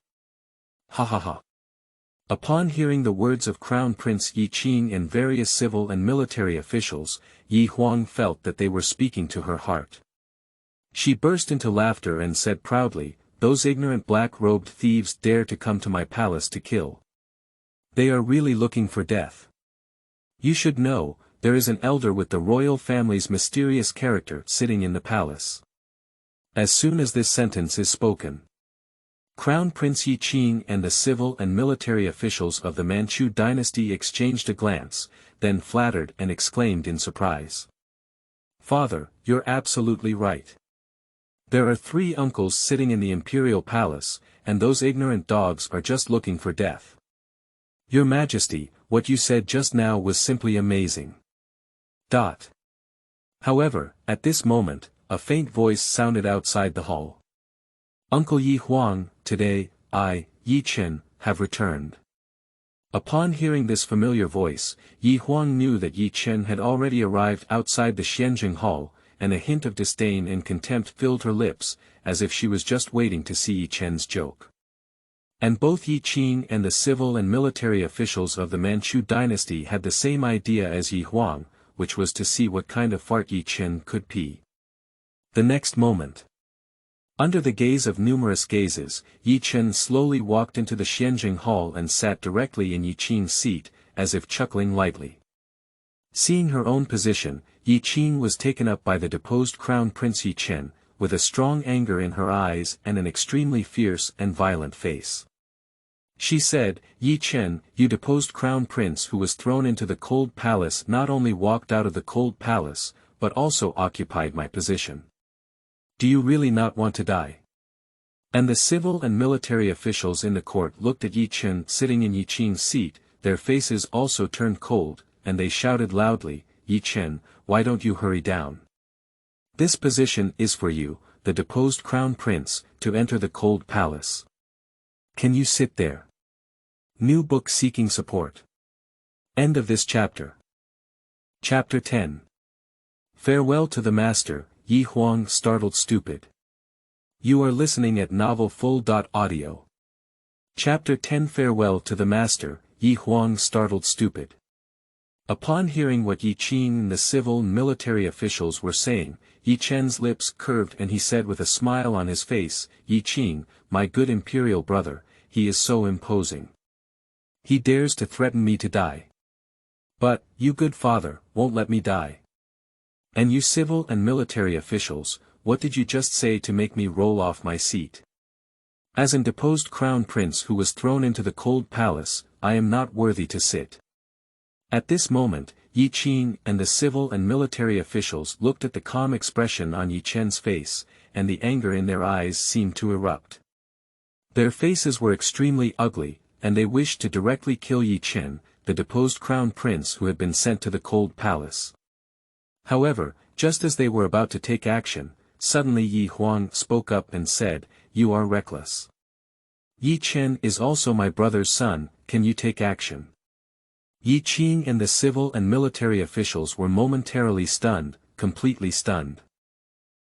Ha ha ha. Upon hearing the words of Crown Prince Ye Chen and various civil and military officials, Ye Huang felt that they were speaking to her heart. She burst into laughter and said proudly, "Those ignorant black-robed thieves dare to come to my palace to kill. They are really looking for death. You should know, there is an elder with the royal family's mysterious character sitting in the palace." As soon as this sentence is spoken, Crown Prince Ye Chen and the civil and military officials of the Manchu dynasty exchanged a glance, then flattered and exclaimed in surprise. "Father, you're absolutely right. There are 3 uncles sitting in the imperial palace, and those ignorant dogs are just looking for death. Your Majesty, what you said just now was simply amazing. However, at this moment, a faint voice sounded outside the hall. Uncle Ye Huang, today, I, Ye Chen, have returned. Upon hearing this familiar voice, Ye Huang knew that Ye Chen had already arrived outside the Xianjing hall, and a hint of disdain and contempt filled her lips, as if she was just waiting to see Ye Chen's joke. And both Ye Chen and the civil and military officials of the Manchu dynasty had the same idea as Ye Huang, which was to see what kind of fart Ye Chen could pee. The next moment, under the gaze of numerous gazes, Ye Chen slowly walked into the Xianjing hall and sat directly in Ye Chen's seat, as if chuckling lightly. Seeing her own position, Ye Chen was taken up by the deposed crown prince Ye Chen, with a strong anger in her eyes and an extremely fierce and violent face. She said, Ye Chen, you deposed crown prince who was thrown into the cold palace not only walked out of the cold palace, but also occupied my position. Do you really not want to die? And the civil and military officials in the court looked at Ye Chen sitting in Ye Chen's seat, their faces also turned cold, and they shouted loudly, Ye Chen, why don't you hurry down? This position is for you, the deposed crown prince, to enter the cold palace. Can you sit there? New book seeking support. End of this chapter. Chapter 10. Farewell to the Master, Ye Huang Startled Stupid. You are listening at novelfull.audio. Chapter 10 Farewell to the Master, Ye Huang Startled Stupid. Upon hearing what Ye Chen and the civil and military officials were saying, Ye Chen's lips curved and he said with a smile on his face, Ye Chen, my good imperial brother, he is so imposing. He dares to threaten me to die. But, you good father, won't let me die. And you civil and military officials, what did you just say to make me roll off my seat? As an deposed crown prince who was thrown into the cold palace, I am not worthy to sit. At this moment, Ye Chen and the civil and military officials looked at the calm expression on Ye Chen's face, and the anger in their eyes seemed to erupt. Their faces were extremely ugly, and they wished to directly kill Ye Chen, the deposed crown prince who had been sent to the cold palace. However, just as they were about to take action, suddenly Ye Huang spoke up and said, You are reckless. Ye Chen is also my brother's son, can you take action? Ye Chen and the civil and military officials were momentarily stunned, completely stunned.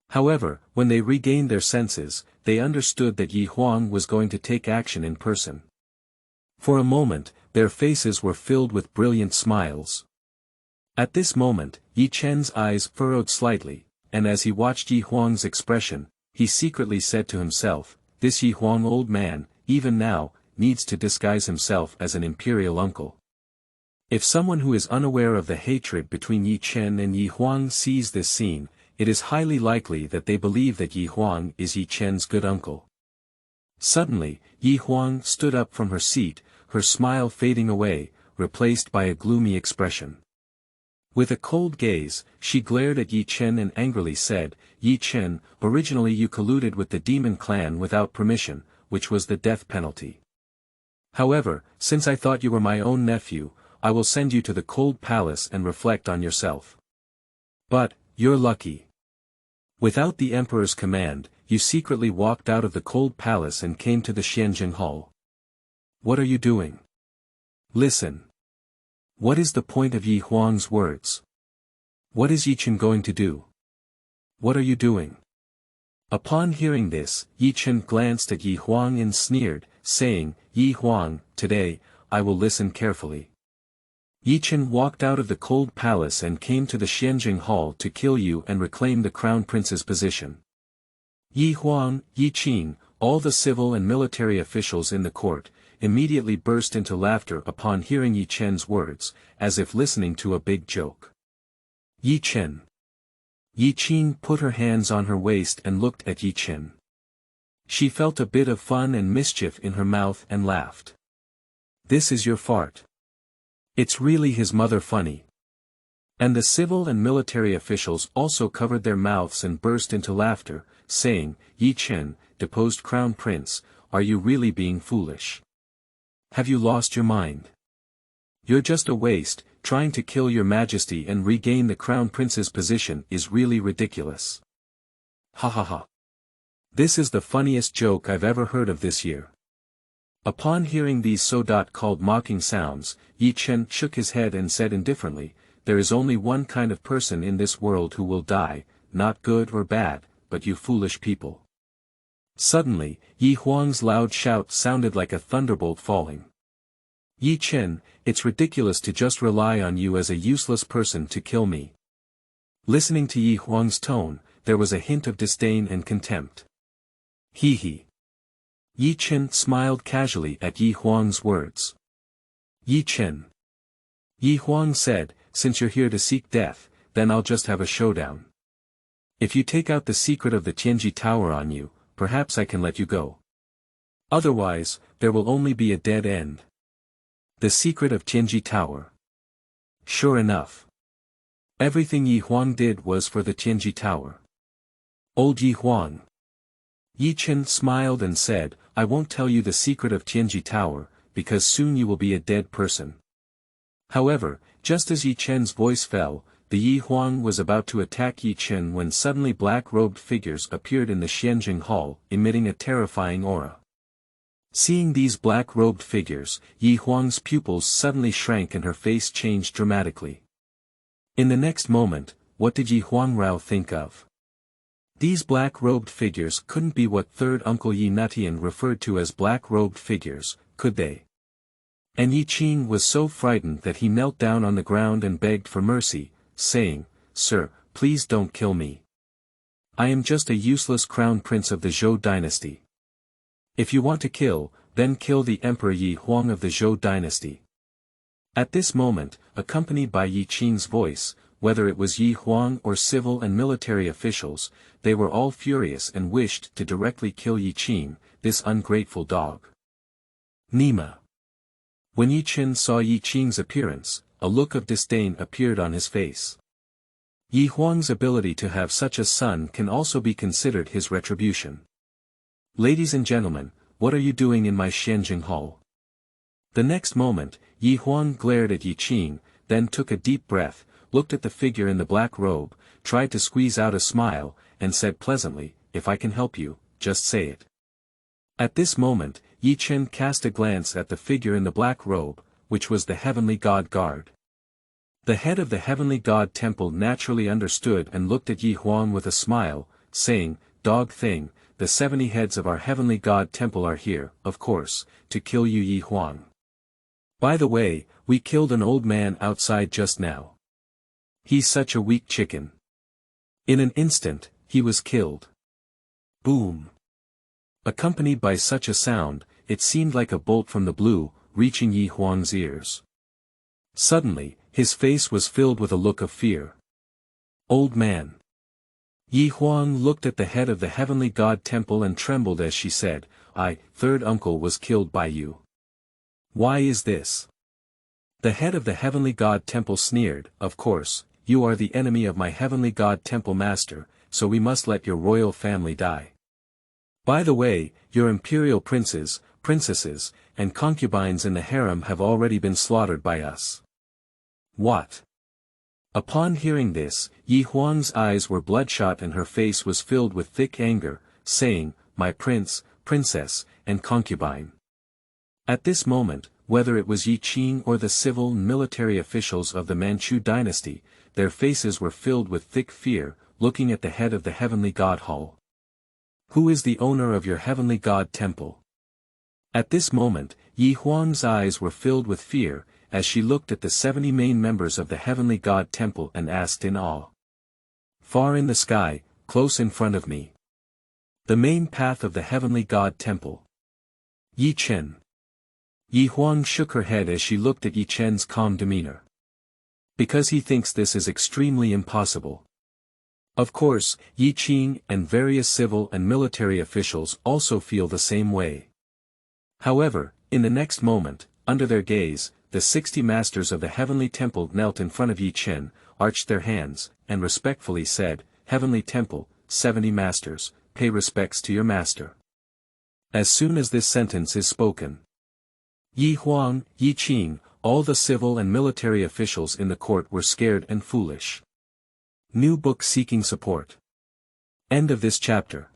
However, when they regained their senses, they understood that Ye Huang was going to take action in person. For a moment, their faces were filled with brilliant smiles. At this moment, Ye Chen's eyes furrowed slightly, and as he watched Ye Huang's expression, he secretly said to himself, this Ye Huang old man, even now, needs to disguise himself as an imperial uncle. If someone who is unaware of the hatred between Ye Chen and Ye Huang sees this scene, it is highly likely that they believe that Ye Huang is Ye Chen's good uncle. Suddenly, Ye Huang stood up from her seat, her smile fading away, replaced by a gloomy expression. With a cold gaze, she glared at Ye Chen and angrily said, Ye Chen, originally you colluded with the demon clan without permission, which was the death penalty. However, since I thought you were my own nephew, I will send you to the cold palace and reflect on yourself. But, you're lucky. Without the emperor's command, you secretly walked out of the cold palace and came to the Xianjing hall. What are you doing? Listen. What is the point of Ye Huang's words? What is Ye Chen going to do? What are you doing? Upon hearing this, Ye Chen glanced at Ye Huang and sneered, saying, Ye Huang, today, I will listen carefully. Ye Chen walked out of the cold palace and came to the Xianjing hall to kill you and reclaim the crown prince's position. Ye Huang, Ye Chen, all the civil and military officials in the court, immediately burst into laughter upon hearing Ye Chen's words, as if listening to a big joke. Ye Chen. Ye Chen put her hands on her waist and looked at Ye Chen. She felt a bit of fun and mischief in her mouth and laughed. This is your fart. It's really his mother funny. And the civil and military officials also covered their mouths and burst into laughter, saying, Ye Chen, deposed crown prince, are you really being foolish? Have you lost your mind? You're just a waste, trying to kill your majesty and regain the crown prince's position is really ridiculous. Ha ha ha. This is the funniest joke I've ever heard of this year. Upon hearing these so-called mocking sounds, Ye Chen shook his head and said indifferently, there is only one kind of person in this world who will die, not good or bad, but you foolish people. Suddenly, Ye Huang's loud shout sounded like a thunderbolt falling. Ye Chen, it's ridiculous to just rely on you as a useless person to kill me. Listening to Ye Huang's tone, there was a hint of disdain and contempt. He he. Ye Chen smiled casually at Ye Huang's words. Ye Chen. Ye Huang said, since you're here to seek death, then I'll just have a showdown. If you take out the secret of the Tianji tower on you, perhaps I can let you go. Otherwise, there will only be a dead end. The secret of Tianji tower. Sure enough. Everything Ye Huang did was for the Tianji tower. Old Ye Huang. Ye Chen smiled and said, I won't tell you the secret of Tianji tower, because soon you will be a dead person. However, just as Ye Chen's voice fell, the Ye Huang was about to attack Ye Chen when suddenly black-robed figures appeared in the Xianjing Hall, emitting a terrifying aura. Seeing these black-robed figures, Ye Huang's pupils suddenly shrank and her face changed dramatically. In the next moment, what did Ye Huang Rao think of? These black-robed figures couldn't be what third uncle Ye Nutian referred to as black-robed figures, could they? And Ye Qing was so frightened that he knelt down on the ground and begged for mercy, saying, Sir, please don't kill me. I am just a useless crown prince of the Zhou Dynasty. If you want to kill, then kill the Emperor Ye Huang of the Zhou Dynasty. At this moment, accompanied by Ye Qing's voice, whether it was Ye Huang or civil and military officials, they were all furious and wished to directly kill Ye Qing, this ungrateful dog. Nima. When Ye Chen saw Ye Qing's appearance, a look of disdain appeared on his face. Ye Huang's ability to have such a son can also be considered his retribution. Ladies and gentlemen, what are you doing in my Xianjing Hall? The next moment, Ye Huang glared at Ye Qing, then took a deep breath, looked at the figure in the black robe, tried to squeeze out a smile, and said pleasantly, if I can help you, just say it. At this moment, Ye Chen cast a glance at the figure in the black robe, which was the heavenly god guard. The head of the heavenly god temple naturally understood and looked at Ye Huang with a smile, saying, Dog thing, the 70 heads of our heavenly god temple are here, of course, to kill you Ye Huang. By the way, we killed an old man outside just now. He's such a weak chicken. In an instant, he was killed. Boom. Accompanied by such a sound, it seemed like a bolt from the blue, reaching Ye Huang's ears. Suddenly, his face was filled with a look of fear. Old man. Ye Huang looked at the head of the heavenly god temple and trembled as she said, third uncle was killed by you. Why is this? The head of the heavenly god temple sneered, of course, you are the enemy of my heavenly god temple master, so we must let your royal family die. By the way, your imperial princes, princesses, and concubines in the harem have already been slaughtered by us. What? Upon hearing this, Ye Huang's eyes were bloodshot and her face was filled with thick anger, saying, my prince, princess, and concubine. At this moment, whether it was Ye Qing or the civil and military officials of the Manchu dynasty, their faces were filled with thick fear, looking at the head of the heavenly god hall. Who is the owner of your heavenly god temple? At this moment, Ye Huang's eyes were filled with fear, as she looked at the 70 main members of the heavenly god temple and asked in awe. Far in the sky, close in front of me. The main path of the heavenly god temple. Ye Chen. Ye Huang shook her head as she looked at Ye Chen's calm demeanor. Because he thinks this is extremely impossible. Of course, Ye Qing and various civil and military officials also feel the same way. However, in the next moment, under their gaze, the 60 masters of the heavenly temple knelt in front of Ye Chen, arched their hands, and respectfully said, Heavenly temple, 70 masters, pay respects to your master. As soon as this sentence is spoken, Ye Huang, Ye Qing, All the civil and military officials in the court were scared and foolish. New book seeking support. End of this chapter.